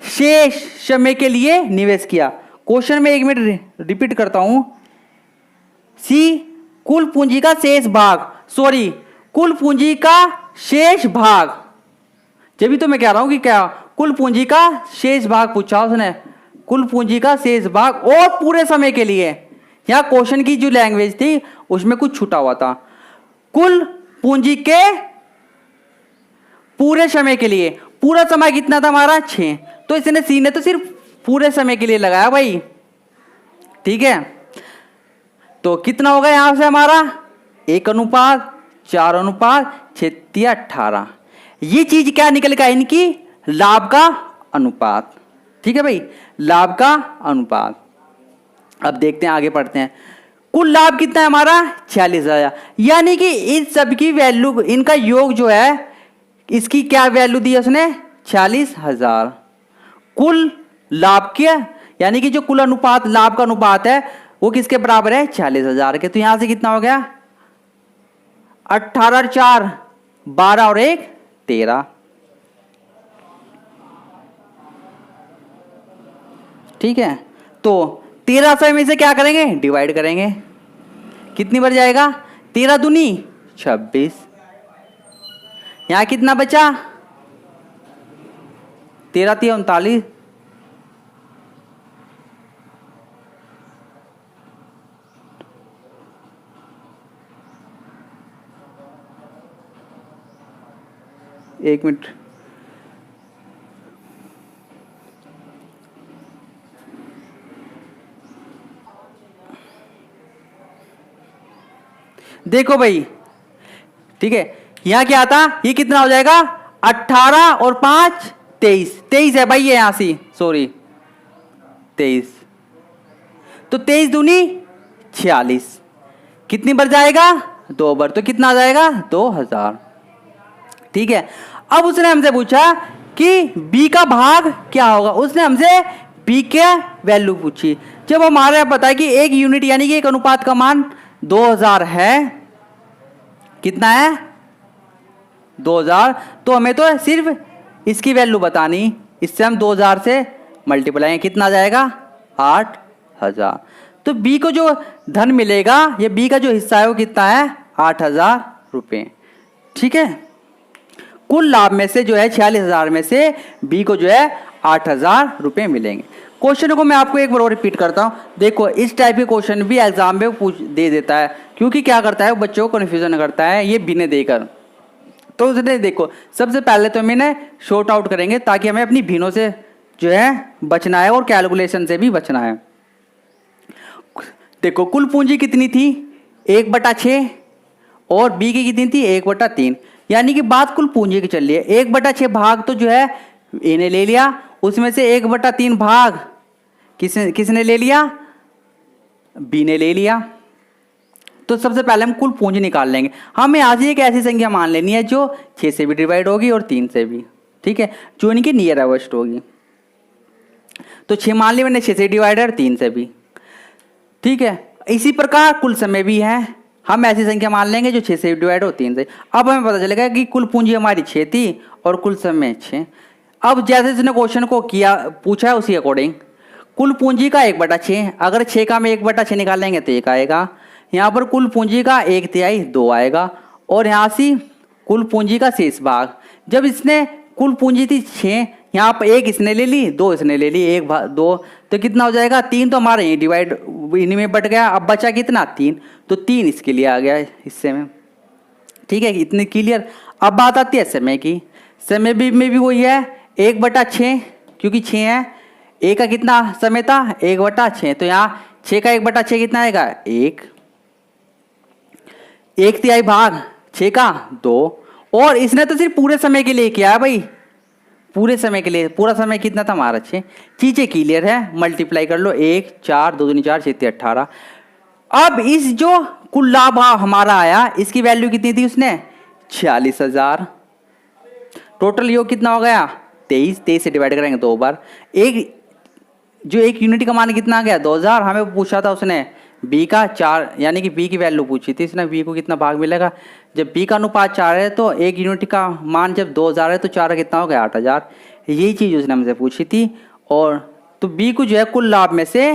शेष समय के लिए निवेश किया। क्वेश्चन में 1 मिनट रिपीट करता हूं, सी कुल पूंजी का शेष भाग, सॉरी कुल पूंजी का शेष भाग, जब भी तो मैं कह रहा हूं कि क्या कुल पूंजी का शेष भाग पूछा उसने, कुल पूंजी का शेष भाग और पूरे समय के लिए। यहां क्वेश्चन की जो लैंग्वेज थी उसमें कुछ छूटा हुआ था, कुल पूंजी के पूरे समय के लिए, पूरा समय कितना था हमारा, 6, तो इसने सी ने तो सिर्फ पूरे समय के लिए लगाया भाई, ठीक है। तो कितना होगा यहां से हमारा 1:4:6 ये चीज क्या निकल गया, इनकी लाभ का अनुपात, ठीक है भाई, लाभ का अनुपात। अब देखते हैं, आगे पढ़ते हैं। कुल लाभ कितना है हमारा, 46,000, यानी कि इस सब की वैल्यू, इनका योग जो है, इसकी क्या वैल्यू दी है उसने, 46,000। कुल लाभ के, यानी कि जो कुल अनुपात, लाभ का अनुपात है वो किसके बराबर है, 46,000 के। तो यहां से कितना हो गया, 18 और 4 12 और 1 13, ठीक है। तो 1300 में से क्या करेंगे, डिवाइड करेंगे, कितनी बार जाएगा, 13 दूनी 26, यहां कितना बचा, 13 3 39, एक मिनट, देखो भाई, ठीक है, यहां क्या आता, ये कितना हो जाएगा, 18 और 5 23 है भाई, ये यहां से सॉरी 23, तो 23 दूनी 46, कितनी बार जाएगा, 2 बार, तो कितना आ जाएगा, 2000, ठीक है। अब उसने हमसे पूछा कि बी का भाग क्या होगा, उसने हमसे बी के वैल्यू पूछी। जब हमारे पता है कि एक यूनिट यानी कि एक अनुपात का मान 2000 है, कितना है 2000, तो हमें तो सिर्फ इसकी वैल्यू बतानी, इससे हम 2000 से मल्टीप्लाई, कितना आ जाएगा 8000। तो बी को जो धन मिलेगा, ये बी का जो हिस्सा है वो कितना है, 8000 रुपये, ठीक है। कुल लाभ में से जो है 46,000 में से बी को जो है 8000 रुपये मिलेंगे। क्वेश्चन को मैं आपको एक बार और रिपीट करता हूं, देखो इस टाइप के क्वेश्चन भी एग्जाम में दे देता है, क्योंकि क्या करता है वो बच्चों को कन्फ्यूजन करता है ये बिने देकर। तो उसने देखो सबसे पहले तो मैंने शॉर्ट आउट करेंगे ताकि हमें अपनी भिन्नों से जो है बचना है और कैलकुलेशन से भी बचना है। देखो कुल पूंजी कितनी थी, 1/6 और बी की कितनी थी, 1/3, यानी कि बात कुल पूंजी की चल रही है। 1/6 भाग तो जो है ए ने ले लिया, उसमें से 1/3 भाग किसने ले लिया, बी ने ले लिया। तो सबसे पहले हम कुल पूंजी निकाल लेंगे। हमें यहाँ से एक ऐसी संख्या मान लेनी है जो 6 से भी डिवाइड होगी और 3 से भी, ठीक है, जो इनकी नियर अवेस्ट होगी। तो 6 मान ली मैंने, 6 से डिवाइड और 3 से भी, ठीक है। इसी प्रकार कुल समय भी है, हम ऐसी संख्या मान लेंगे जो 6 से डिवाइड हो 3 से। अब हमें पता चलेगा कि कुल पूंजी हमारी 6 थी और कुल समय 6। अब जैसे इसने क्वेश्चन को किया पूछा है उसी अकॉर्डिंग कुल पूंजी का 1/6, अगर 6 का में 1/6 निकाल लेंगे तो 1 आएगा। यहाँ पर कुल पूंजी का 1/3 2 आएगा, और यहाँ से कुल पूंजी का शेष भाग, जब इसने कुल पूंजी थी 6, यहाँ पर 1 इसने ले ली, 2 इसने ले ली, 1 भाग 2, तो कितना हो जाएगा 3, तो हमारे यहीं डिवाइड इन्हीं में बट गया। अब बचा कितना 3, तो 3 इसके लिए आ गया हिस्से में, ठीक है, इतनी क्लियर। अब बात आती है समय की। समय भी में भी वही है 1/6, क्योंकि 6 है। ए का कितना समय था 1/6, तो यहाँ 6 का 1/6 कितना आएगा 1। 1/3 भाग 6 का 2। और इसने तो सिर्फ पूरे समय के लिए किया है भाई, पूरे समय के लिए। पूरा समय कितना था हमारा 6। चीजें क्लियर है, मल्टीप्लाई कर लो 1 4 2 दूनी 4 6 3 18। अब इस जो कुल लाभ हमारा आया इसकी वैल्यू कितनी थी उसने 46,000। टोटल योग कितना हो गया 23 से डिवाइड करेंगे 2 बार। एक जो 1 यूनिट का मान कितना आ गया 2000। हमें पूछा था उसने बी का 4, यानी कि बी की वैल्यू पूछी थी इसने, बी को कितना भाग मिलेगा। जब बी का अनुपात 4 है तो 1 यूनिट का मान जब 2000 है तो 4 कितना हो गया 8000। यही चीज़ उसने हमसे पूछी थी। और तो बी को जो है कुल लाभ में से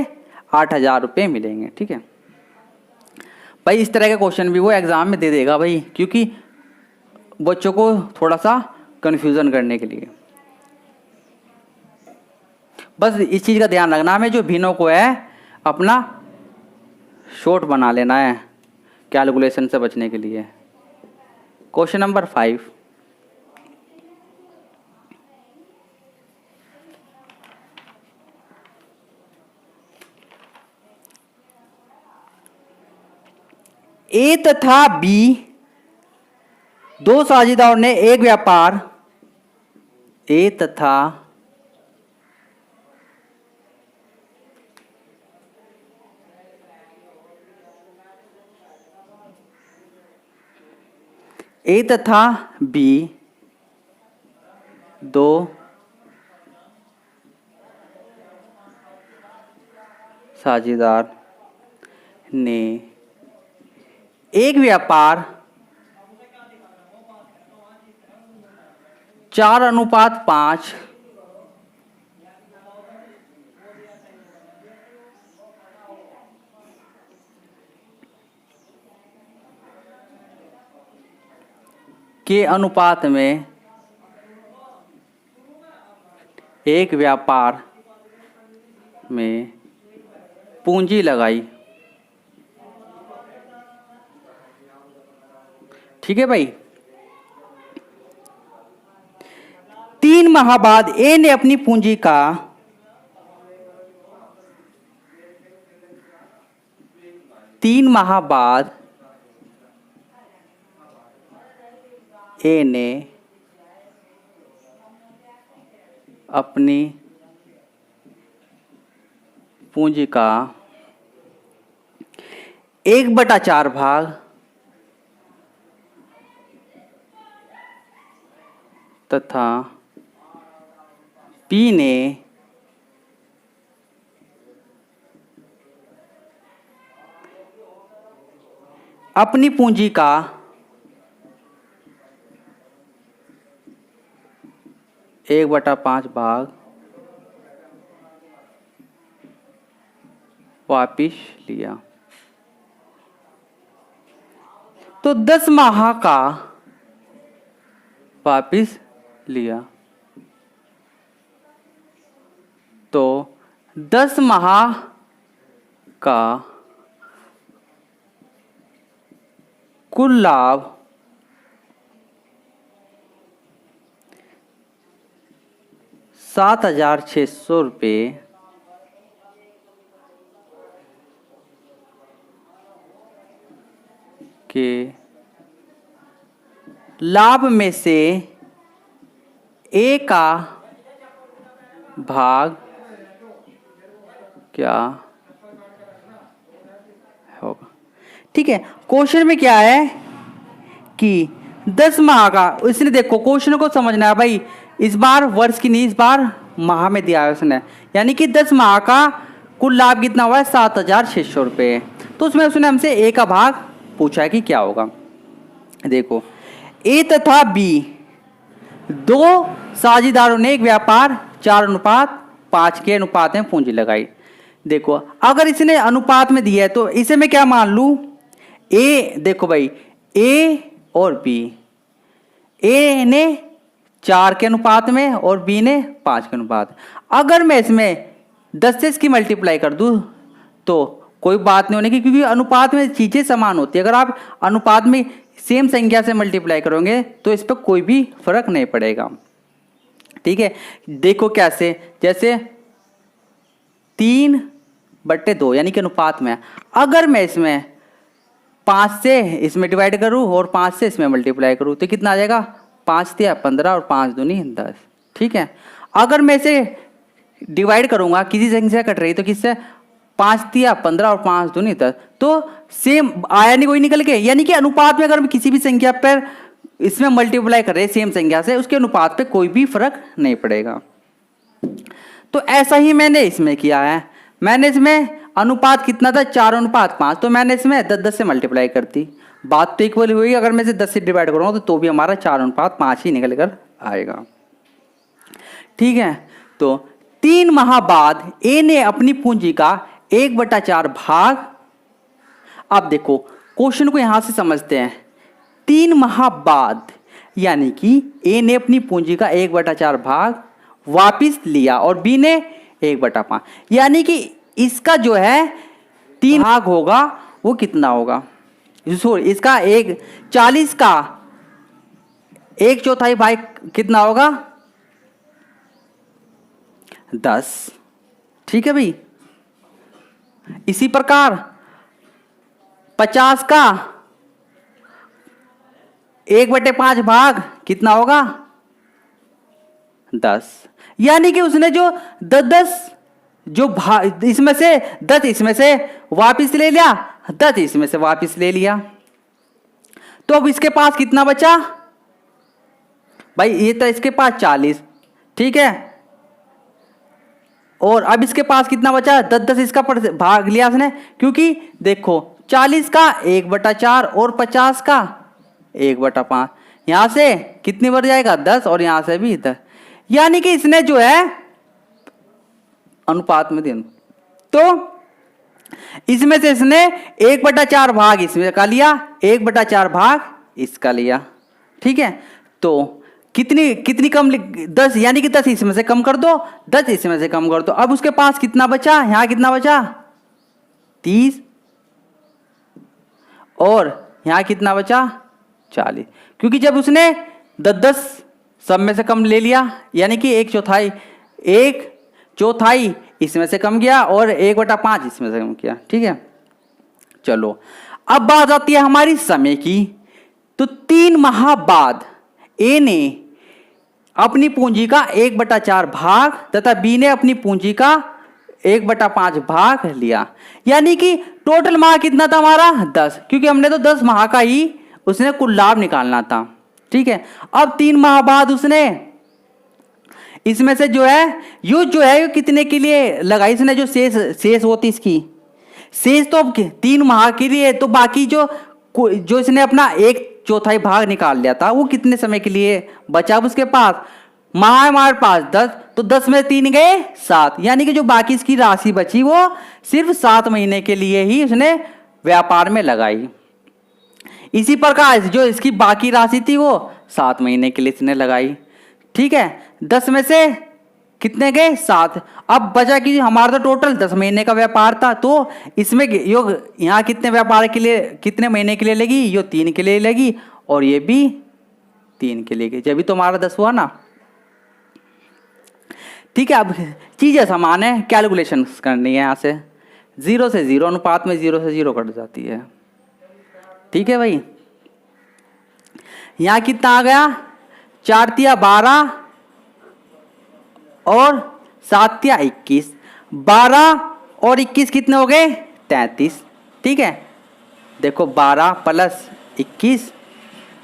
8000 रुपये मिलेंगे। ठीक है भाई, इस तरह का क्वेश्चन भी वो एग्जाम में दे देगा भाई, क्योंकि बच्चों को थोड़ा सा कन्फ्यूज़न करने के लिए। बस इस चीज़ का ध्यान रखना, हमें जो भिन्नों को है अपना शॉर्ट बना लेना है कैलकुलेशन से बचने के लिए। क्वेश्चन नंबर 5, ए तथा बी दो साझेदारों ने एक व्यापार ए तथा बी दो साझेदार ने एक व्यापार 4:5 के अनुपात में एक व्यापार में पूंजी लगाई। ठीक है भाई, 3 माह बाद ए ने अपनी पूंजी का 3 माह बाद ए ने अपनी पूंजी का 1/4 भाग तथा बी ने अपनी पूंजी का 1/5 भाग वापिस लिया। तो 10 माह का वापिस लिया, तो 10 माह का कुल लाभ 7,600 रुपये के लाभ में से ए का भाग क्या होगा। ठीक है, क्वेश्चन में क्या है कि 10 माह का, इसने देखो क्वेश्चन को समझना है भाई, इस बार वर्ष की नहीं, इस बार माह में दिया है उसने, यानी कि 10 माह का कुल लाभ कितना हुआ है 7,600 रुपये। तो उसमें उसने हमसे ए का भाग पूछा है कि क्या होगा। देखो, ए तथा बी दो साझेदारों ने एक व्यापार 4:5 के अनुपात में पूंजी लगाई। देखो, अगर इसने अनुपात में दिया है तो इसे मैं क्या मान लूं, ए, देखो भाई, ए और बी, ए ने 4 के अनुपात में और बी ने 5 के अनुपात। अगर मैं इसमें 10 से इसकी मल्टीप्लाई कर दूं तो कोई बात नहीं होने की, क्योंकि अनुपात में चीज़ें समान होती है। अगर आप अनुपात में सेम संख्या से मल्टीप्लाई करोगे तो इस पर कोई भी फर्क नहीं पड़ेगा। ठीक है, देखो कैसे, जैसे 3/2 यानी कि अनुपात में, अगर मैं इसमें 5 से इसमें डिवाइड करूं और 5 से इसमें मल्टीप्लाई करूं तो कितना आ जाएगा, 5 तिया 15 और 5 दूनी 10। ठीक है, अगर मैं इसे डिवाइड करूंगा, किसी संख्या कट रही तो किससे, 5 तिया 15 और 5 दूनी 10, तो सेम आया नहीं कोई निकल के, यानी कि अनुपात में अगर हम किसी भी संख्या पर इसमें मल्टीप्लाई कर रहे सेम संख्या से, उसके अनुपात पे कोई भी फर्क नहीं पड़ेगा। तो ऐसा ही मैंने इसमें किया है। मैंने इसमें अनुपात कितना था, 4:5, तो मैंने इसमें 10 से मल्टीप्लाई कर दी, बात तो इक्वल हुई। अगर मैं इसे 10 से डिवाइड करूँगा तो भी हमारा 4:5 ही निकल कर आएगा। ठीक है, तो 3 माह बाद ए ने अपनी पूंजी का 1/4 भाग, अब देखो क्वेश्चन को यहां से समझते हैं। 3 माह बाद यानी कि ए ने अपनी पूंजी का 1/4 भाग वापिस लिया और बी ने 1/5, यानी कि इसका जो है 3 भाग होगा वो कितना होगा, इसका 40 का 1/4 भाग कितना होगा, 10। ठीक है भाई, इसी प्रकार 50 का 1/5 भाग कितना होगा, 10, यानी कि उसने जो 10 जो भाग इसमें से 10 इसमें से वापिस ले लिया, 10 इसमें से वापिस ले लिया, तो अब इसके पास कितना बचा भाई, ये तो इसके पास 40। ठीक है, और अब इसके पास कितना बचा, 10 इसका भाग लिया उसने, क्योंकि देखो 40 का 1/4 और 50 का 1/5, यहां से कितनी बढ़ जाएगा, 10, और यहां से भी 10, यानी कि इसने जो है अनुपात में दिन, तो इसमें से इसने 1/4 भाग इसमें का लिया, 1/4 भाग इसका लिया। ठीक है, तो कितनी कम, 10, यानी कि 10 इसमें से कम कर दो, 10 इसमें से कम कर दो, अब उसके पास कितना बचा, यहां कितना बचा, 30, और यहां कितना बचा, 40, क्योंकि जब उसने 10 सब में से कम ले लिया, यानी कि 1/4 इसमें से कम गया और 1/5 इसमें से कम किया। ठीक है, चलो अब बात आती है हमारी समय की। तो 3 माह बाद ए ने अपनी पूंजी का 1/4 भाग तथा बी ने अपनी पूंजी का 1/5 भाग लिया, यानी कि टोटल माह कितना था हमारा, 10, क्योंकि हमने तो 10 माह का ही उसने कुल लाभ निकालना था। ठीक है, अब 3 माह बाद उसने इसमें से जो है यूज जो है कितने के लिए लगाई, इसने जो शेष होती इसकी शेष तो अब 3 माह के लिए, तो बाकी जो इसने अपना 1/4 भाग निकाल लिया था वो कितने समय के लिए बचा, उसके पास माह हमारे पास 10, तो 10 में 3 गए 7, यानी कि जो बाकी इसकी राशि बची वो सिर्फ 7 महीने के लिए ही उसने व्यापार में लगाई। इसी प्रकार जो इसकी बाकी राशि थी वो 7 महीने के लिए इसने लगाई। ठीक है, 10 में से कितने गए 7, अब बचा कि हमारा तो टोटल 10 महीने का व्यापार था, तो इसमें योग यहाँ कितने व्यापार के लिए कितने महीने के लिए लगी, यो 3 के लिए लगी और ये भी 3 के लिए, जब भी तो हमारा 10 हुआ ना। ठीक है, अब चीजें समान है, कैलकुलेशन करनी है, यहाँ से 0 से 0 अनुपात में 0 से 0 कट जाती है। ठीक है भाई, यहाँ कितना आ गया, 4 तिया 12 और 7 तिया 21, 12 और 21 कितने हो गए, 33। ठीक है, देखो 12 प्लस 21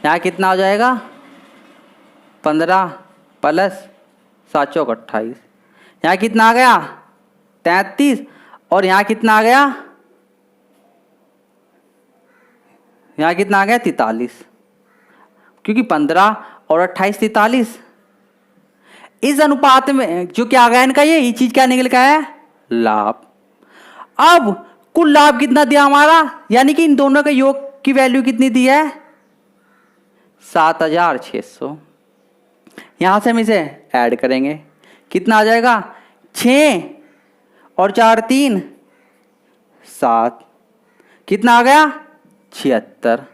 यहाँ कितना हो जाएगा, 15 प्लस 7 चौक 28, यहाँ कितना आ गया 33, और यहाँ कितना आ गया, यहाँ कितना आ गया 43, क्योंकि 15 और 28 43, इस अनुपात में जो क्या आ गया इनका, ये चीज क्या निकल गया है, लाभ। अब कुल लाभ कितना दिया हमारा, यानी कि इन दोनों के योग की वैल्यू कितनी दी है, 7600। यहां से हम इसे ऐड करेंगे, कितना आ जाएगा, 6 और 4 3 7, कितना आ गया 76,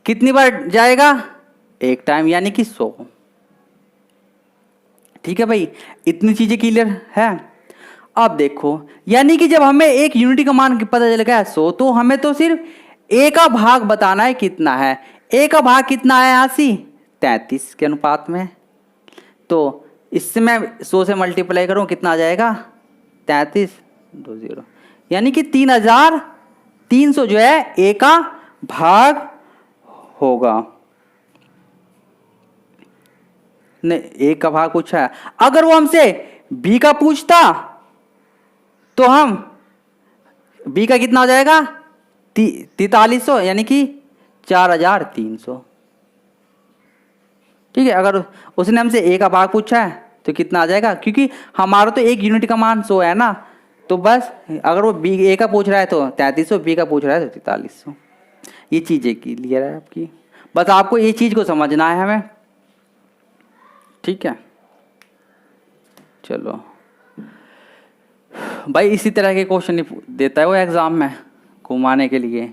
कितनी बार जाएगा? एक टाइम, यानी कि 100। ठीक है भाई, इतनी चीजें क्लियर है। अब देखो, यानी कि जब हमें एक यूनिटी का मान पता चल गया 100, तो हमें तो सिर्फ ए का भाग बताना है कितना है। ए का भाग कितना है? 80, 33 के अनुपात में। तो इससे मैं 100 से मल्टीप्लाई करूं, कितना आ जाएगा? 33 20, यानी कि 3300 जो है ए का भाग होगा। नहीं, ए का भाग पूछा है। अगर वो हमसे बी का पूछता तो हम बी का कितना हो जाएगा? 4300, यानी कि 4300। ठीक है, अगर उसने हमसे ए का भाग पूछा है तो कितना आ जाएगा? क्योंकि हमारा तो एक यूनिट का मान 100 है ना, तो बस अगर वो बी ए का पूछ रहा है तो 3300, बी का पूछ रहा है तो 4300। ये चीज़ें क्लियर है आपकी, बस आपको ये चीज़ को समझना है हमें। ठीक है, चलो भाई, इसी तरह के क्वेश्चन देता है वो एग्जाम में घुमाने के लिए।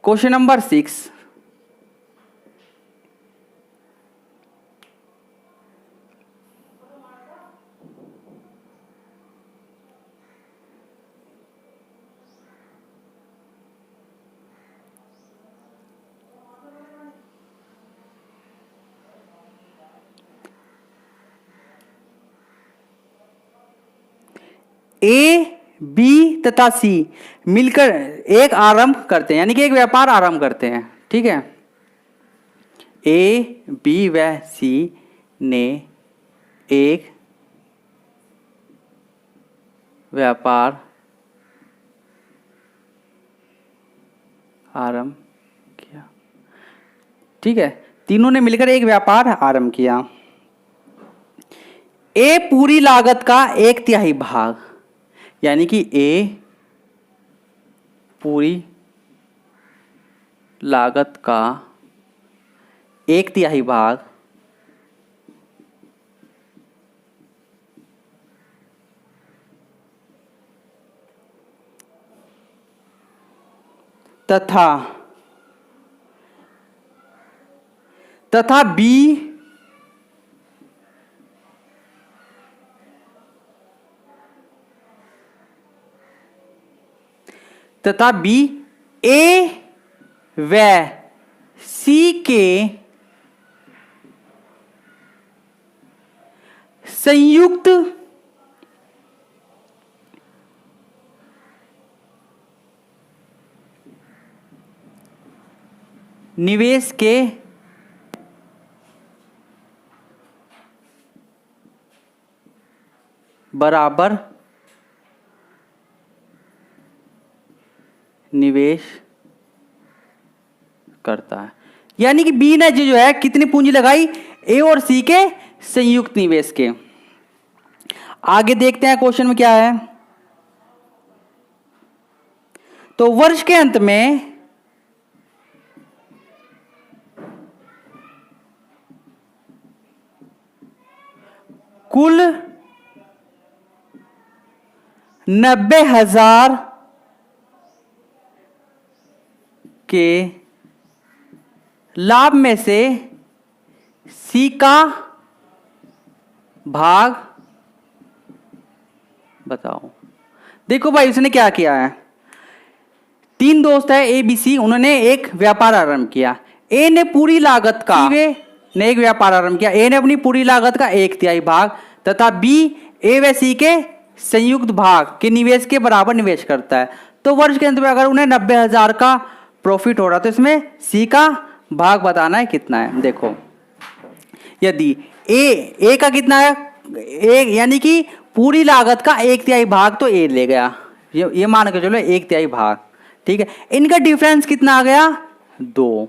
क्वेश्चन नंबर 6, ए बी तथा सी मिलकर एक आरंभ करते हैं, यानी कि एक व्यापार आरंभ करते हैं। ठीक है, ए बी व सी ने एक व्यापार आरंभ किया। ठीक है, तीनों ने मिलकर एक व्यापार आरंभ किया। ए पूरी लागत का 1/3 भाग, यानी कि ए पूरी लागत का 1/3 भाग तथा बी ए व सी के संयुक्त निवेश के बराबर निवेश करता है। यानी कि बी ने जो है कितनी पूंजी लगाई? ए और सी के संयुक्त निवेश के। आगे देखते हैं क्वेश्चन में क्या है। तो वर्ष के अंत में कुल 90,000 के लाभ में से सी का भाग बताओ। देखो भाई, उसने क्या किया है, 3 दोस्त है ए बी सी, उन्होंने एक व्यापार आरंभ किया। ए ने पूरी लागत का ने एक व्यापार आरंभ किया। ए ने अपनी पूरी लागत का 1/3 भाग तथा बी ए व सी के संयुक्त भाग के निवेश के बराबर निवेश करता है। तो वर्ष के अंत में अगर उन्हें 90,000 का प्रॉफिट हो रहा तो इसमें सी का भाग बताना है कितना है। देखो, यदि ए का कितना है, यानी कि पूरी लागत का 1/3 भाग तो ए ले गया, ये मान के चलो 1/3 भाग। ठीक है, इनका डिफरेंस कितना आ गया? 2।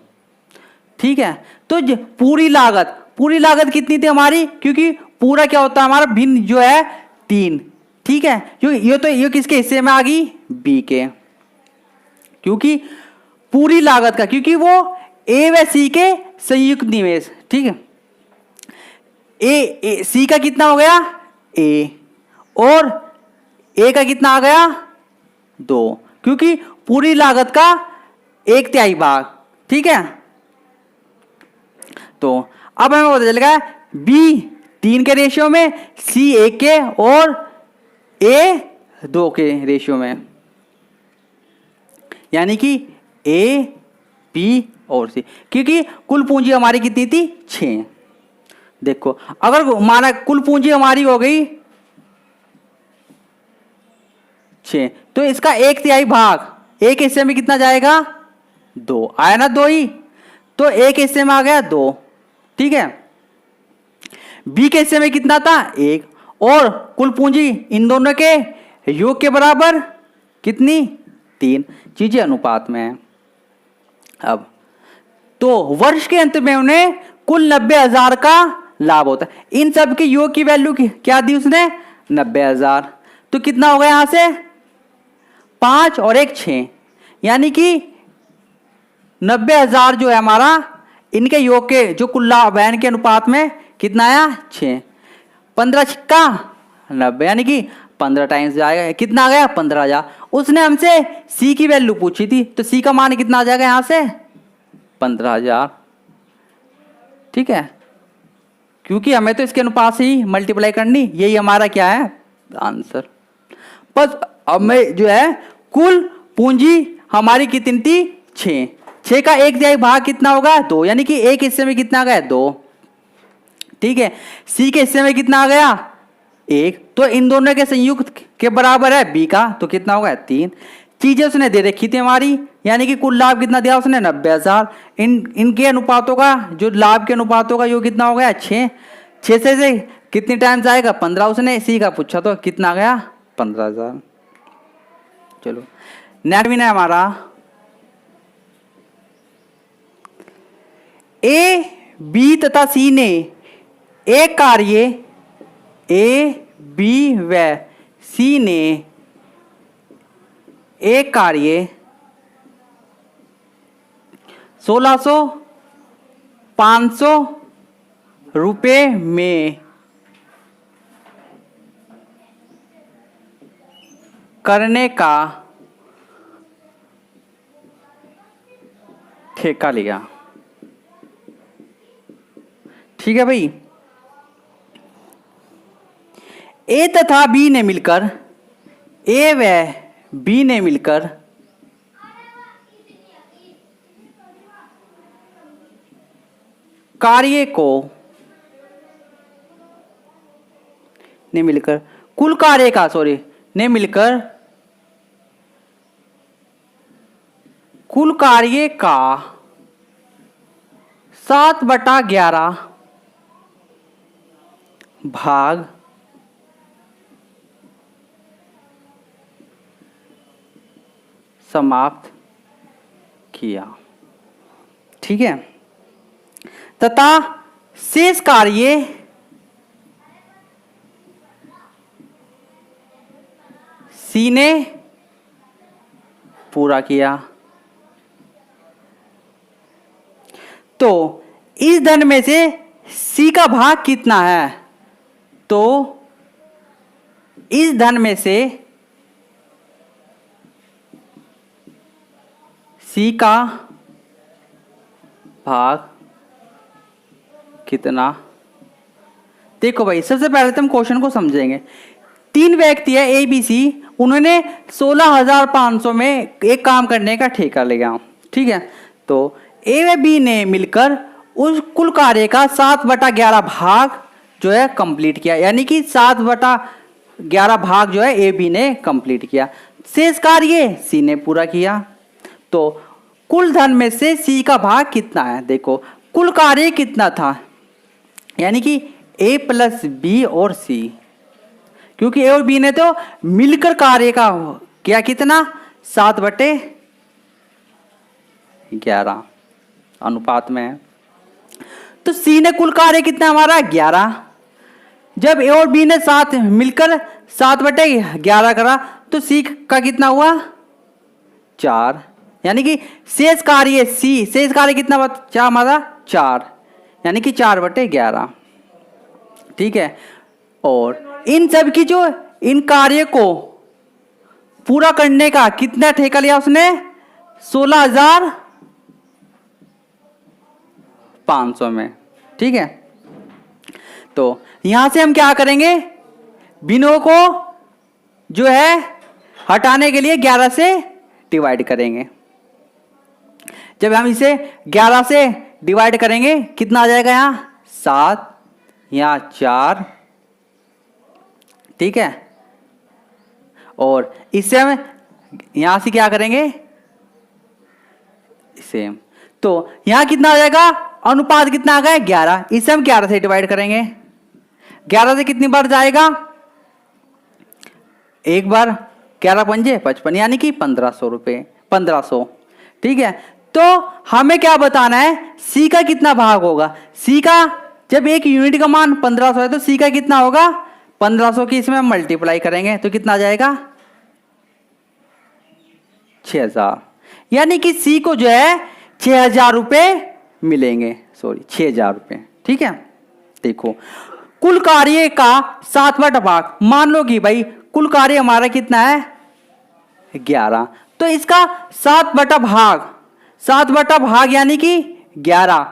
ठीक है, तो पूरी लागत कितनी थी हमारी? क्योंकि पूरा क्या होता है हमारा, भिन्न जो है 3। ठीक है, ये किसके हिस्से में आ गई? बी के, क्योंकि पूरी लागत का, क्योंकि वो ए व सी के संयुक्त निवेश। ठीक है, सी का कितना हो गया? ए, और ए का कितना आ गया 2, क्योंकि पूरी लागत का 1/3 भाग। ठीक है, तो अब हमें पता चलेगा बी 3 के रेशियो में, सी 1 के और ए 2 के रेशियो में, यानी कि ए बी और सी, क्योंकि कुल पूंजी हमारी कितनी थी 6। देखो अगर माना कुल पूंजी हमारी हो गई 6, तो इसका 1/3 भाग एक हिस्से में कितना जाएगा 2 आया ना, 2 ही, तो एक हिस्से में आ गया 2। ठीक है, बी के हिस्से में कितना था 1, और कुल पूंजी इन दोनों के योग के बराबर कितनी 3, चीजें अनुपात में है। अब तो वर्ष के अंत में उन्हें कुल 90,000 का लाभ होता है। इन सब के योग की वैल्यू क्या दी उसने 90,000, तो कितना हो गया यहां से 5 और 1 6, यानी कि 90,000 जो है हमारा इनके योग के जो कुल लाभ है इनके अनुपात में कितना आया 6, 15 छिक्का 90, यानी कि 15 टाइम्स जाएगा, कितना आ गया 15,000। उसने हमसे सी की वैल्यू पूछी थी, तो सी का मान कितना आ जाएगा यहां से 15,000। ठीक है, क्योंकि हमें तो इसके अनुपात से ही मल्टीप्लाई करनी, यही हमारा क्या है आंसर। बस अब मैं जो है कुल पूंजी हमारी कितनी थी 6 का 1/3 भाग कितना होगा 2, यानी कि एक हिस्से में कितना आ गया 2। ठीक है, सी के हिस्से में कितना आ गया 1, तो इन दोनों के संयुक्त के बराबर है बी का, तो कितना होगा 3। चीजें उसने दे रखी थी हमारी, यानी कि कुल लाभ कितना दिया उसने 90,000। इनके अनुपातों का जो लाभ के अनुपातों का यो कितना हो गया 6 से कितनी टाइम्स आएगा 15, उसने सी का पूछा तो कितना आ गया 15,000। चलो नेक्स्ट भी है हमारा ए बी तथा सी ने एक कार्य, ए बी व सी ने एक कार्य 1600 500 रुपये में करने का ठेका लिया। ठीक है भाई, ए तथा बी ने मिलकर, ए व बी ने मिलकर कार्य को ने मिलकर कुल कार्य का ने मिलकर कुल कार्य का 7/11 भाग समाप्त किया। ठीक है, तथा शेष कार्य सी ने पूरा किया। तो इस धन में से सी का भाग कितना है, तो इस धन में से सी का भाग कितना। देखो भाई, सबसे पहले तो हम क्वेश्चन को समझेंगे। 3 व्यक्ति है ए बी सी, उन्होंने 16,500 में एक काम करने का ठेका लिया। ठीक है, तो ए व बी ने मिलकर उस कुल कार्य का 7/11 भाग जो है कंप्लीट किया, यानी कि 7/11 भाग जो है ए बी ने कंप्लीट किया। शेष कार्य सी ने पूरा किया। तो कुल धन में से सी का भाग कितना है, देखो कुल कार्य कितना था, यानी कि ए प्लस बी और सी, क्योंकि ए और बी ने तो मिलकर कार्य का किया कितना 7/11 अनुपात में है। तो सी ने कुल कार्य कितना हमारा 11, जब ए और बी ने साथ मिलकर 7/11 करा तो सी का कितना हुआ 4, यानी कि शेष कार्य शेष कार्य कितना बचा हमारा 4, यानी कि 4/11। ठीक है, और इन सब की जो इन कार्य को पूरा करने का कितना ठेका लिया उसने? 16,500 में। ठीक है, तो यहां से हम क्या करेंगे, बिनों को जो है हटाने के लिए 11 से डिवाइड करेंगे। जब हम इसे 11 से डिवाइड करेंगे कितना आ जाएगा? यहां 7, यहां 4। ठीक है, और इससे हम यहां से क्या करेंगे? सेम। तो यहां कितना आ जाएगा? अनुपात कितना आ गया? 11। इसे हम 11 से डिवाइड करेंगे। 11 से कितनी बार जाएगा? एक बार। 11 पंजे 55, यानी कि 1500 रुपए, 1500। ठीक है, तो हमें क्या बताना है? सी का कितना भाग होगा? सी का, जब एक यूनिट का मान 1500 है तो सी का कितना होगा? 1500 की इसमें मल्टीप्लाई करेंगे तो कितना आ जाएगा? 6000। यानी कि सी को जो है 6000 रुपए मिलेंगे, सॉरी 6000 रुपए। ठीक है, देखो कुल कार्य का 7वां भाग, मान लो कि भाई कुल कार्य हमारा कितना है? 11, तो इसका 7/भाग, 7/भाग यानी कि 11,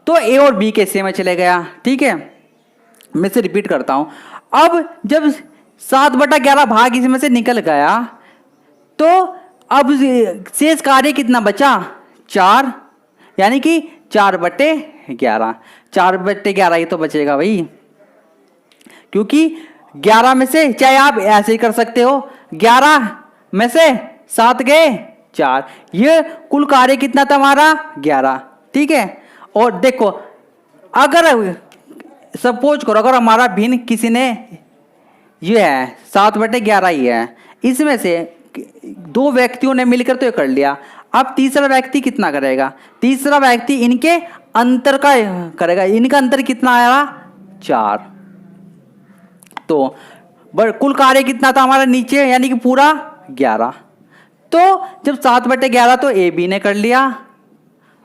तो ए और बी के हिस्से में चले गया। ठीक है, मैं इसे रिपीट करता हूं। अब जब 7/11 भाग इसमें से निकल गया तो अब शेष कार्य कितना बचा? 4, यानी कि 4/11। 4/11 ही तो बचेगा भाई, क्योंकि 11 में से, चाहे आप ऐसे ही कर सकते हो, 11 में से 7 गए 4, ये कुल कार्य कितना था हमारा? 11। ठीक है, और देखो अगर सपोज करो अगर हमारा भिन्न किसी ने ये है 7/11 ही है, इसमें से 2 व्यक्तियों ने मिलकर तो ये कर लिया, अब तीसरा व्यक्ति कितना करेगा? तीसरा व्यक्ति इनके अंतर का करेगा। इनका अंतर कितना आया? 4। तो कुल कार्य कितना था हमारा नीचे, यानी कि पूरा 11। तो जब 7/11 तो ए बी ने कर लिया,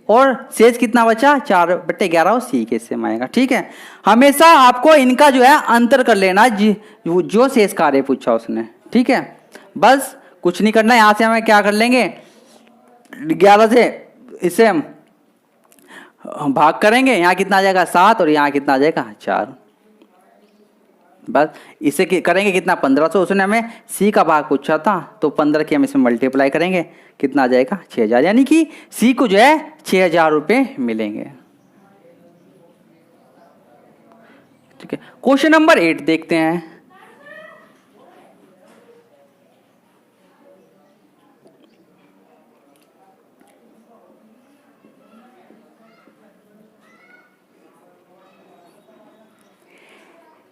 और शेष कितना बचा? 4/11 और सी के हिस्से में आएगा। ठीक है, हमेशा आपको इनका जो है अंतर कर लेना, जो शेष कार्य पूछा उसने। ठीक है, बस कुछ नहीं करना। यहां से हमें क्या कर लेंगे? 11 से इसे हम भाग करेंगे, यहां कितना आ जाएगा? 7, और यहां कितना आ जाएगा? 4। बस इसे करेंगे कितना? 1500। उसने हमें सी का भाग पूछा था, तो 15 की हम इसमें मल्टीप्लाई करेंगे, कितना आ जाएगा? 6000, यानी कि सी को जो है 6000 रुपए मिलेंगे। ठीक है, क्वेश्चन नंबर 8 देखते हैं।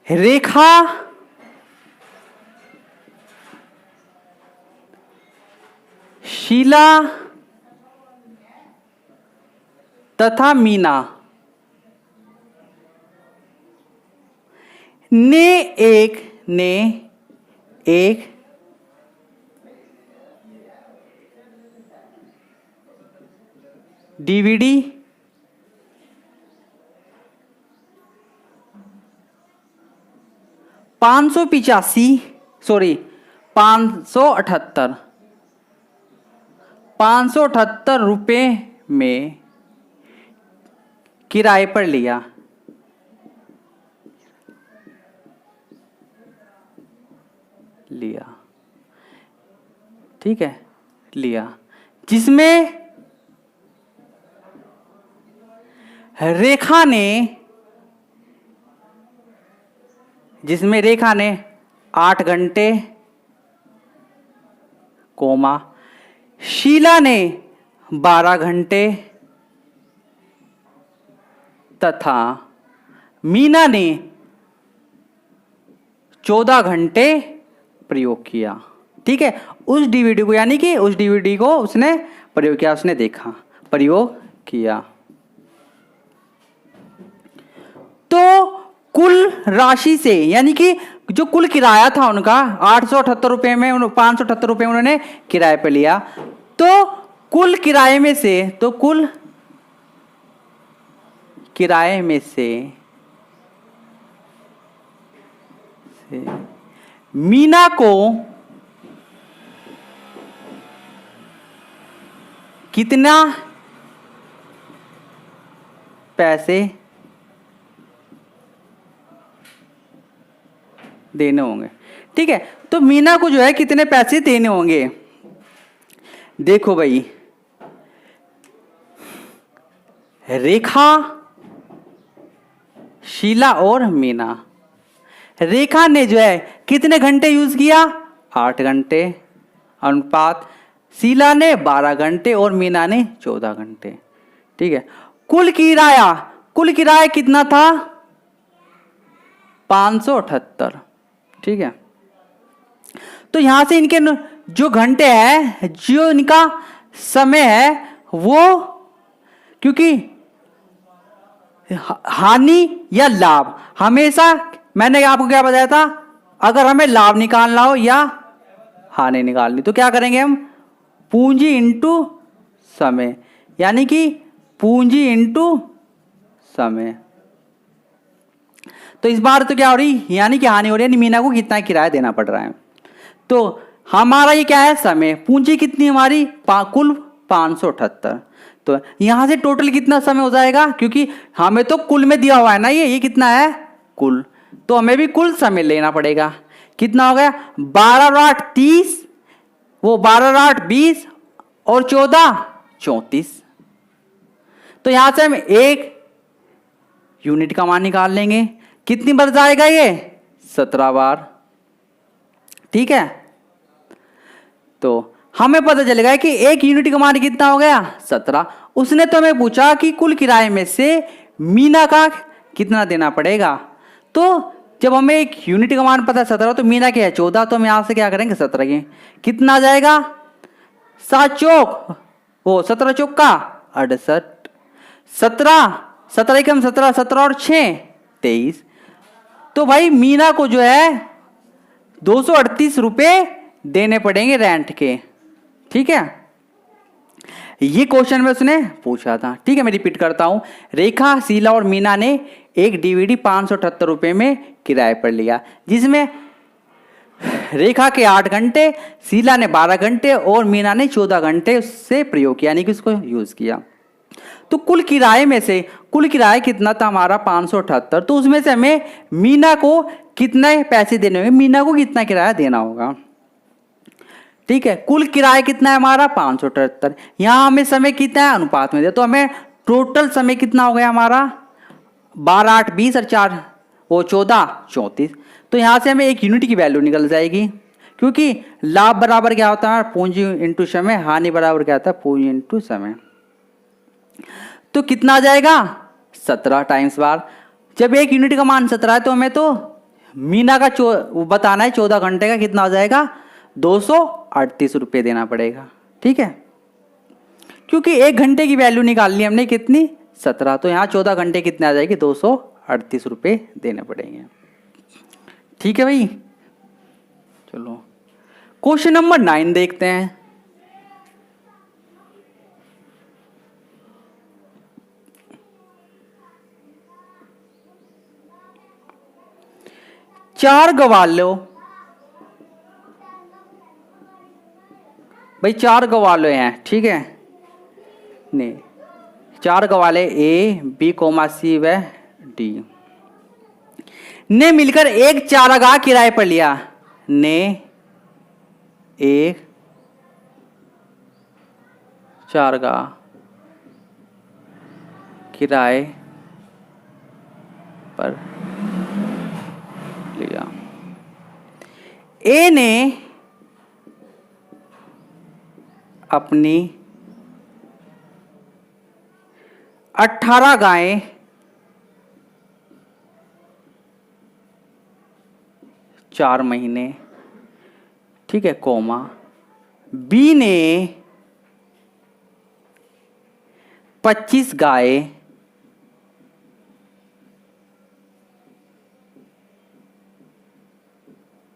रेखा शीला तथा मीना ने एक डीवीडी 578 रुपए में किराए पर लिया। ठीक है, लिया, जिसमें रेखा ने 8 घंटे, कोमा शीला ने 12 घंटे तथा मीना ने 14 घंटे प्रयोग किया। ठीक है, उस डीवीडी को, यानी कि उस डीवीडी को उसने प्रयोग किया, उसने देखा, प्रयोग किया। तो कुल राशि से, यानी कि जो कुल किराया था उनका 878 रुपए में, 578 रुपए उन्होंने किराए पे लिया, तो कुल किराए में से, तो कुल किराए में से मीना को कितना पैसे देने होंगे। ठीक है, तो मीना को जो है कितने पैसे देने होंगे। देखो भाई, रेखा, शीला और मीना। रेखा ने जो है कितने घंटे यूज किया, 8 घंटे, अनुपात शीला ने 12 घंटे और मीना ने 14 घंटे। ठीक है, कुल किराया कितना था, 578। ठीक है, तो यहां से इनके जो घंटे हैं, जो इनका समय है, वो क्योंकि हानि या लाभ, हमेशा मैंने आपको क्या बताया था, अगर हमें लाभ निकालना हो या हानि निकालनी तो क्या करेंगे हम, पूंजी इंटू समय, यानी कि पूंजी इंटू समय। तो इस बार तो क्या हो रही, यानी कि हानि हो रही है, मीना को कितना किराया देना पड़ रहा है। तो हमारा ये क्या है, समय, पूंजी कितनी हमारी, कुल 578। तो यहां से टोटल कितना समय हो जाएगा, क्योंकि हमें तो कुल में दिया हुआ है ना, ये कितना है कुल, तो हमें भी कुल समय लेना पड़ेगा। कितना हो गया, 12 और 8 30, वो 12 और 8 20 और 14 34। तो यहां से हम एक यूनिट का मान निकाल लेंगे, कितनी बार जाएगा ये, 17 बार। ठीक है, तो हमें पता चलेगा कि एक यूनिट का मान कितना हो गया, 17। उसने तो हमें पूछा कि कुल किराए में से मीना का कितना देना पड़ेगा। तो जब हमें एक यूनिट का मान पता है 17, तो मीना क्या है 14, तो हम यहां से क्या करेंगे 17 के कितना आ जाएगा, 7 चौक, वो 17 चौक का 68, 17 एकम 17, 17 और 6 23। तो भाई मीना को जो है 238 रुपए देने पड़ेंगे रेंट के। ठीक है, ये क्वेश्चन में उसने पूछा था। ठीक है, मैं रिपीट करता हूं, रेखा, शीला और मीना ने एक डीवीडी 578 रुपए में किराए पर लिया, जिसमें रेखा के 8 घंटे, शीला ने 12 घंटे और मीना ने 14 घंटे उससे प्रयोग किया, यानी कि उसको यूज किया। तो कुल किराए में से, कुल किराया कितना था हमारा 578, तो उसमें से हमें मीना को कितने पैसे देने होंगे, मीना को कितना किराया देना होगा। ठीक है, कुल किराया कितना है हमारा 578, यहां हमें समय कितना है अनुपात में दे, तो हमें टोटल समय कितना हो गया हमारा 12 8 20 और 4 वो 14 34। तो यहां से हमें एक यूनिट की वैल्यू निकल जाएगी, क्योंकि लाभ बराबर क्या होता है, पूंजी इंटू समय, हानि बराबर क्या होता है, पूंजी इंटू समय। तो कितना आ जाएगा 17 टाइम्स बार। जब एक यूनिट का मान 17 है, तो हमें तो मीना का बताना है 14 घंटे का कितना आ जाएगा, 238 रुपये देना पड़ेगा। ठीक है, क्योंकि एक घंटे की वैल्यू निकालनी हमने कितनी 17, तो यहाँ 14 घंटे कितने आ जाएगी 238 रुपये देने पड़ेंगे। ठीक है भाई, चलो क्वेश्चन नंबर 9 देखते हैं। चार ग्वालों, भाई 4 ग्वाले हैं। ठीक है, नहीं 4 ग्वाले ए बी कोमा सी व डी ने मिलकर एक चारागाह किराए पर लिया, ने एक चारागाह किराए पर लिया। ए ने अपनी 18 गायें 4 महीने, ठीक है, कोमा बी ने 25 गायें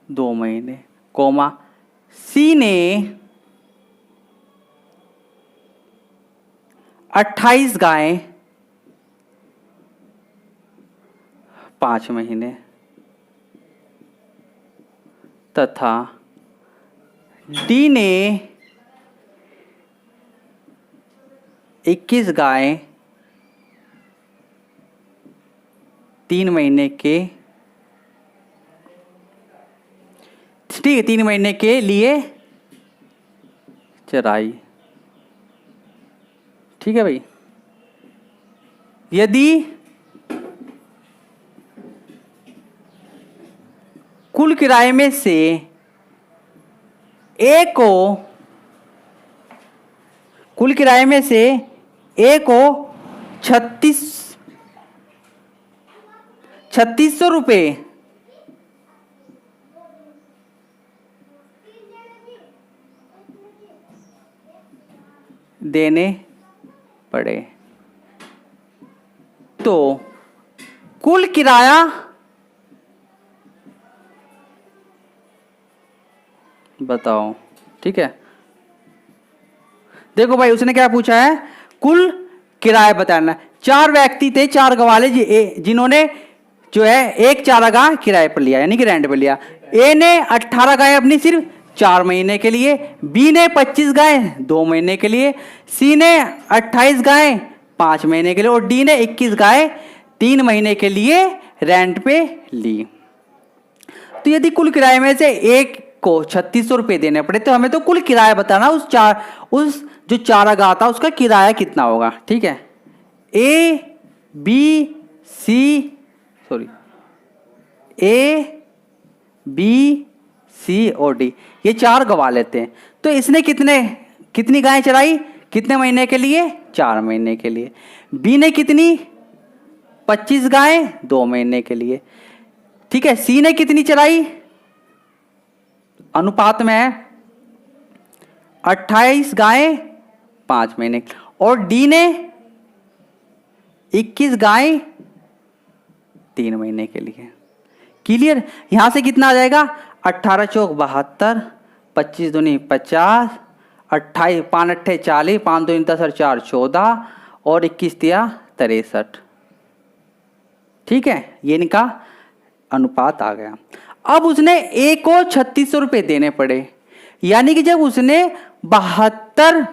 2 महीने, कोमा सी ने 28 गायें 5 महीने, तथा डी ने 21 गाय 3 महीने के, ठीक है, 3 महीने के लिए चराई। ठीक है भाई, यदि कुल किराए में से एक को, कुल किराए में से एक को 3600 रुपये देने पड़े, तो कुल किराया बताओ। ठीक है, देखो भाई उसने क्या पूछा है, कुल किराया बताना। 4 व्यक्ति थे, 4 गवाले जिन्होंने जो है एक चारागाह किराए पर लिया, यानी कि रेंट पर लिया। ए ने 18 गाय अपनी सिर्फ 4 महीने के लिए, बी ने 25 गाय 2 महीने के लिए, सी ने 28 गाय 5 महीने के लिए और डी ने 21 गाय 3 महीने के लिए रेंट पे ली। तो यदि कुल किराए में से एक को 3600 रुपये देने पड़े, तो हमें तो कुल किराया बताना, उस जो चारागाह था उसका किराया कितना होगा। ठीक है, ए बी सी और डी ये 4 गवाह लेते हैं। तो इसने कितनी गायें चराई, कितने महीने के लिए, 4 महीने के लिए। बी ने कितनी, 25 गायें 2 महीने के लिए। ठीक है, सी ने कितनी चराई, अनुपात में है 28 गायें 5 महीने, और डी ने 21 गायें 3 महीने के लिए। क्लियर, यहां से कितना आ जाएगा, 18 चौक 72, 25 दूनी 50, 28 5 अट्ठे 40, 5 2 10 और 4 14 और 21 तिया 63। ठीक है, ये इनका अनुपात आ गया। अब उसने ए को 3600 रुपये देने पड़े, यानी कि जब उसने 72,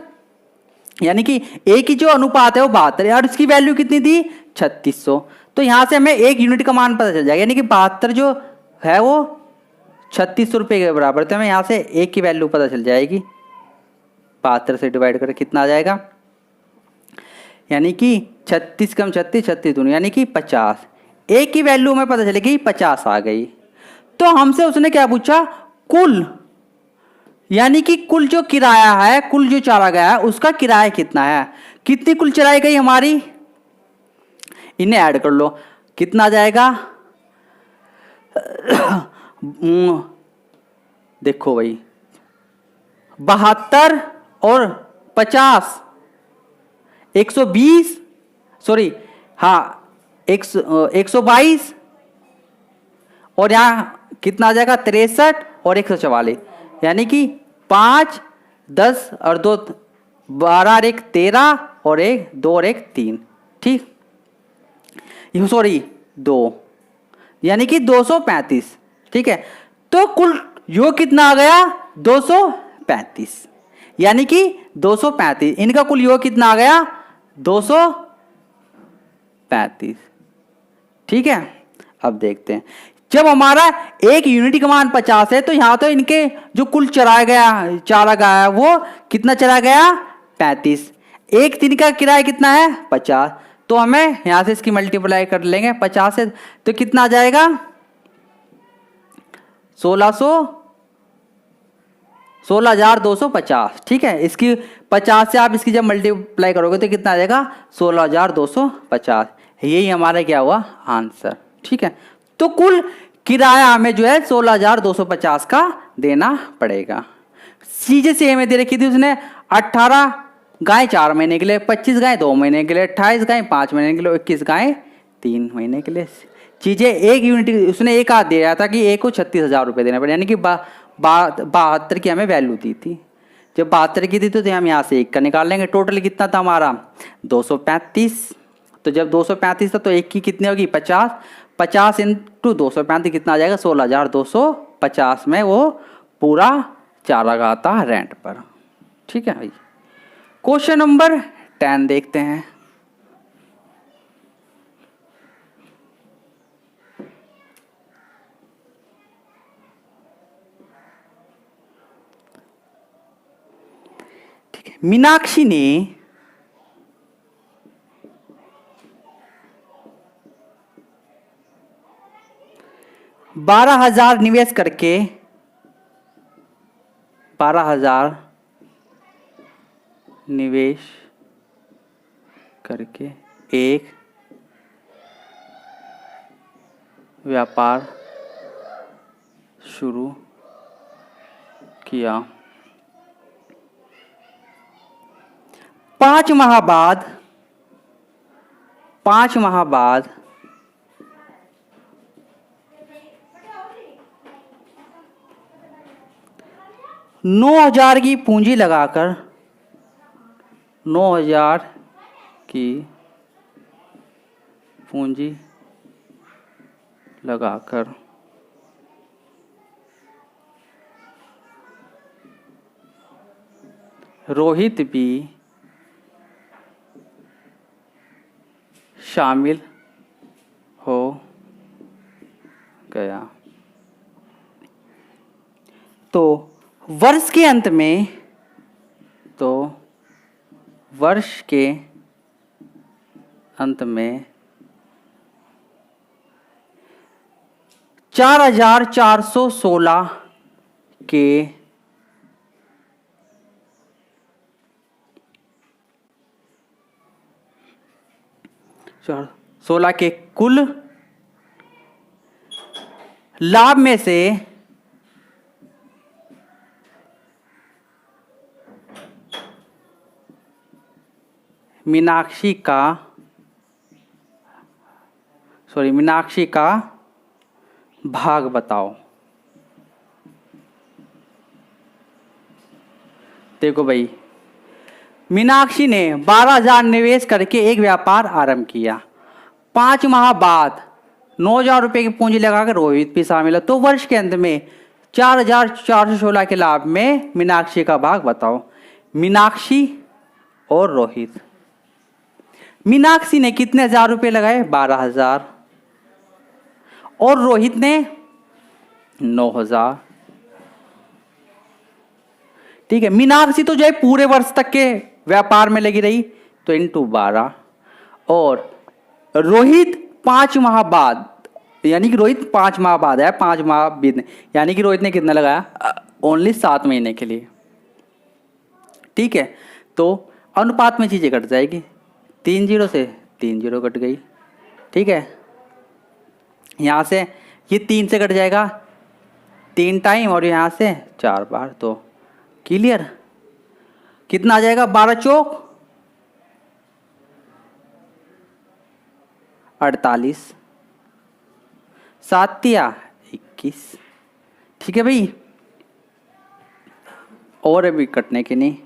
यानी कि ए की जो अनुपात है वो 72 और उसकी वैल्यू कितनी दी 3600, तो यहां से हमें एक यूनिट का मान पता चल जाएगा, यानी कि 72 जो है वो 3600 रुपये के बराबर। तो हमें यहां से एक की वैल्यू पता चल जाएगी, 72 से डिवाइड करके कितना आ जाएगा, यानी कि 36 कम 36 36 दूनी यानी कि 50। एक की वैल्यू हमें पता चलेगी 50 आ गई। तो हमसे उसने क्या पूछा, कुल, यानी कि कुल जो किराया है, कुल जो चरा गया है उसका किराया कितना है, कितनी कुल चराई गई हमारी, इन्हें ऐड कर लो, कितना आ जाएगा देखो भाई 72 और 50 120, सॉरी हाँ 122 और यहाँ कितना आ जाएगा 63 और 144, यानी कि 5 10 और 2 12 और 1 13 और 1 2 और 1 3। ठीक, सॉरी 2, यानी कि 235। ठीक है, तो कुल योग कितना आ गया 235, यानी कि 235, इनका कुल योग कितना आ गया 235। ठीक है, अब देखते हैं, जब हमारा एक यूनिट का मान 50 है, तो यहां तो इनके जो कुल चारा गया है वो कितना चला गया 35, एक दिन का किराया कितना है 50, तो हमें यहां से इसकी मल्टीप्लाई कर लेंगे 50 से, तो कितना आ जाएगा 16,250। ठीक है, इसकी 50 से आप इसकी जब मल्टीप्लाई करोगे तो कितना आ जाएगा 16,250, यही हमारा क्या हुआ आंसर। ठीक है, तो कुल किराया हमें जो है 16,250 का देना पड़ेगा। सीधे से में दे रखी थी उसने 18 गाय 4 महीने के लिए, 25 गाय 2 महीने के लिए, 28 गाय 5 महीने के लिए, 21 गाय 3 महीने के लिए। चीजें एक यूनिट उसने एक हाथ दे रहा था कि एक को 36,000 रुपये देने पड़े, यानी कि 72 की हमें वैल्यू दी थी। जब 72 की थी तो हम यहाँ से एक का निकाल लेंगे, टोटल कितना था हमारा 235, तो जब 235 था तो एक की कितनी होगी 50, 50 इंटू 235 कितना आ जाएगा 16,250। 50 में वो पूरा चारा खाता रेंट पर। ठीक है भाई। क्वेश्चन नंबर 10 देखते हैं। ठीक है, मीनाक्षी ने 12,000 निवेश करके 12,000 निवेश करके एक व्यापार शुरू किया। 5 माह बाद 9,000 की पूंजी लगाकर 9,000 की पूंजी लगाकर रोहित भी शामिल हो गया। तो वर्ष के अंत में 4,416 के 16 के कुल लाभ में से मीनाक्षी का भाग बताओ। देखो भाई, मीनाक्षी ने 12,000 निवेश करके एक व्यापार आरंभ किया। 5 माह बाद 9,000 रुपये की पूंजी लगाकर रोहित भी शामिल है। तो वर्ष के अंत में 4,416 के लाभ में मीनाक्षी का भाग बताओ। मीनाक्षी और रोहित। मीनाक्षी ने कितने हजार रुपये लगाए? 12,000। और रोहित ने 9,000। ठीक है, मीनाक्षी तो जो है पूरे वर्ष तक के व्यापार में लगी रही, तो इंटू 12। और रोहित 5 माह बाद, यानी कि रोहित 5 माह बाद है, 5 माह बीतने, यानी कि रोहित ने कितना लगाया? ओनली 7 महीने के लिए। ठीक है, तो अनुपात में चीजें कट जाएगी। 3 0 से 3 0 कट गई। ठीक है, यहां से ये 3 से कट जाएगा 3 टाइम, और यहां से 4 बार। तो क्लियर, कितना आ जाएगा? 12 चौक 48, 7 तिया 21। ठीक है भाई, और अभी कटने के नहीं।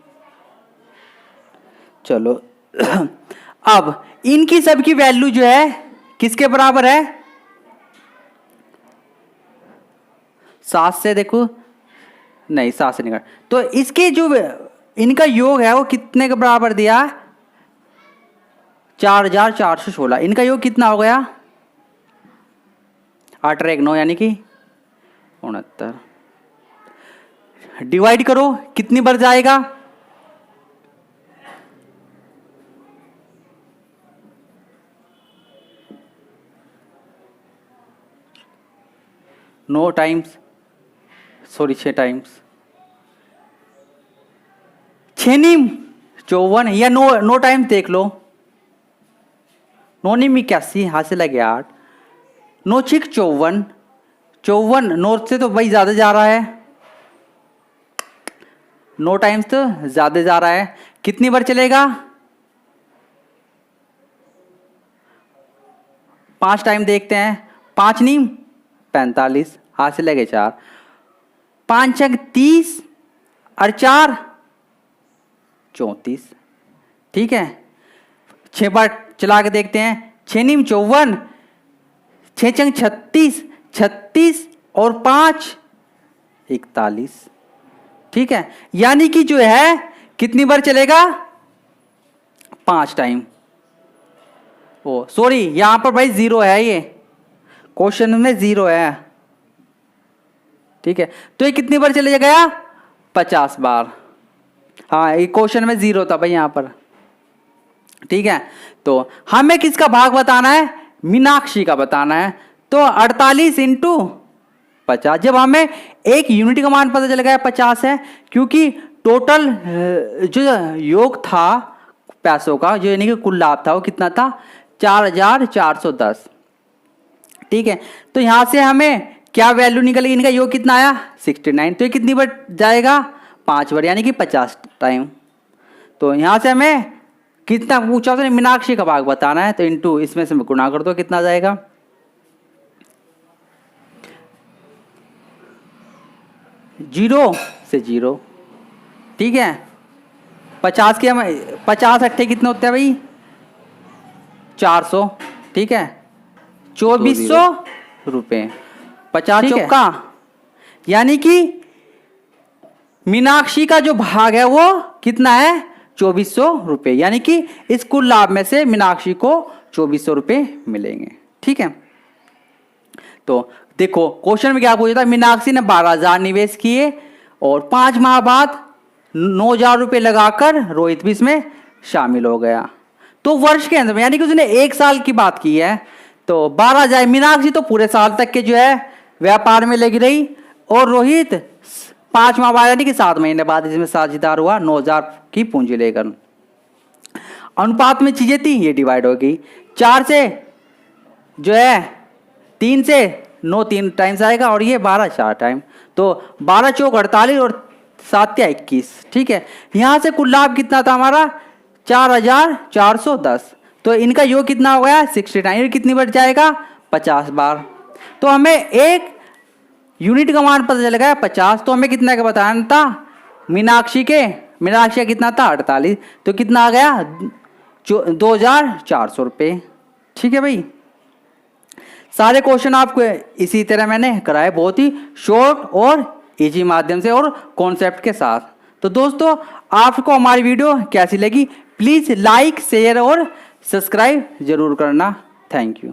चलो अब इनकी सबकी वैल्यू जो है किसके बराबर है? 7 से देखो, नहीं 7 से निकाल, तो इसके जो इनका योग है वो कितने के बराबर दिया? 4,416। इनका योग कितना हो गया? 8 और 1 9, यानी कि 69। डिवाइड करो, कितनी बार जाएगा? 9 टाइम्स, सॉरी 6 टाइम्स 6 नीम 54, या 9 टाइम्स देख लो। 9 नीम 81, हाथ से लगे 8, 9 6 54, 54 नॉर्थ से तो भाई ज्यादा जा रहा है, 9 टाइम्स तो ज्यादा जा रहा है। कितनी बार चलेगा? 5 टाइम देखते हैं। 5 नीम 45, हाथ से लगे 4, 5 छक 30 और 4 34। ठीक है, 6 बार चला के देखते हैं। 6 नीम 54, 6 छक 36, 36 और 5 41, ठीक है। यानी कि जो है कितनी बार चलेगा, 5 टाइम। ओ सॉरी, यहां पर भाई 0 है, ये क्वेश्चन में 0 है, ठीक है। तो ये कितनी बार चले गया, 50 बार। हाँ, ये क्वेश्चन में 0 था भाई यहां पर, ठीक है। तो हमें किसका भाग बताना है, मीनाक्षी का बताना है। तो 48 इंटू 50, जब हमें एक यूनिट का मान पता चल गया 50 है, क्योंकि टोटल जो योग था पैसों का, जो यानी कि कुल लाभ था, वो कितना था, 4410, ठीक है। तो यहां से हमें क्या वैल्यू निकलेगी, इनका योग कितना आया, 69। तो ये कितनी बार जाएगा, 5 बार, यानी कि 50 टाइम। तो यहां से हमें कितना पूछा उसने, मीनाक्षी का भाग बताना है। तो इंटू इसमें से गुणा कर दो, कितना जाएगा, 0 से 0, ठीक है। 50 के हम 50 अट्ठे कितने होते हैं भाई, 400, ठीक है। 2400 रुपये, 50 चौका, यानी कि मीनाक्षी का जो भाग है वो कितना है, 2400 रुपये, यानी कि इस कुल लाभ में से मीनाक्षी को 2400 रुपये मिलेंगे, ठीक है। तो देखो क्वेश्चन में क्या पूछा था, मीनाक्षी ने 12,000 निवेश किए और 5 माह बाद 9,000 रुपये लगाकर रोहित भी इसमें शामिल हो गया। तो वर्ष के अंदर में, यानी कि उसने 1 साल की बात की है, तो 12,000, मीनाक्षी तो पूरे साल तक के जो है व्यापार में लगी रही, और रोहित 5 माह बाद यानी कि 7 महीने बाद इसमें साझेदार हुआ 9,000 की पूंजी लेकर। अनुपात में चीजें थी, ये डिवाइड हो गई, 4 से जो है 3 से 9 3 टाइम्स आएगा, और ये 12 4 टाइम। तो 12 चौक 48 और 7 या 21, ठीक है। यहां से कुल लाभ कितना था हमारा, 4410। तो इनका योग कितना हो गया, 69। कितनी बार जाएगा, 50 बार। तो हमें एक यूनिट का मान पता चल गया 50। तो हमें कितना का बताना था, मीनाक्षी का कितना था, 48। तो कितना आ गया, 2,400 रुपये, ठीक है भाई। सारे क्वेश्चन आपको इसी तरह मैंने कराए, बहुत ही शॉर्ट और इजी माध्यम से और कॉन्सेप्ट के साथ। तो दोस्तों, आपको हमारी वीडियो कैसी लगी, प्लीज़ लाइक शेयर और सब्सक्राइब जरूर करना। Thank you.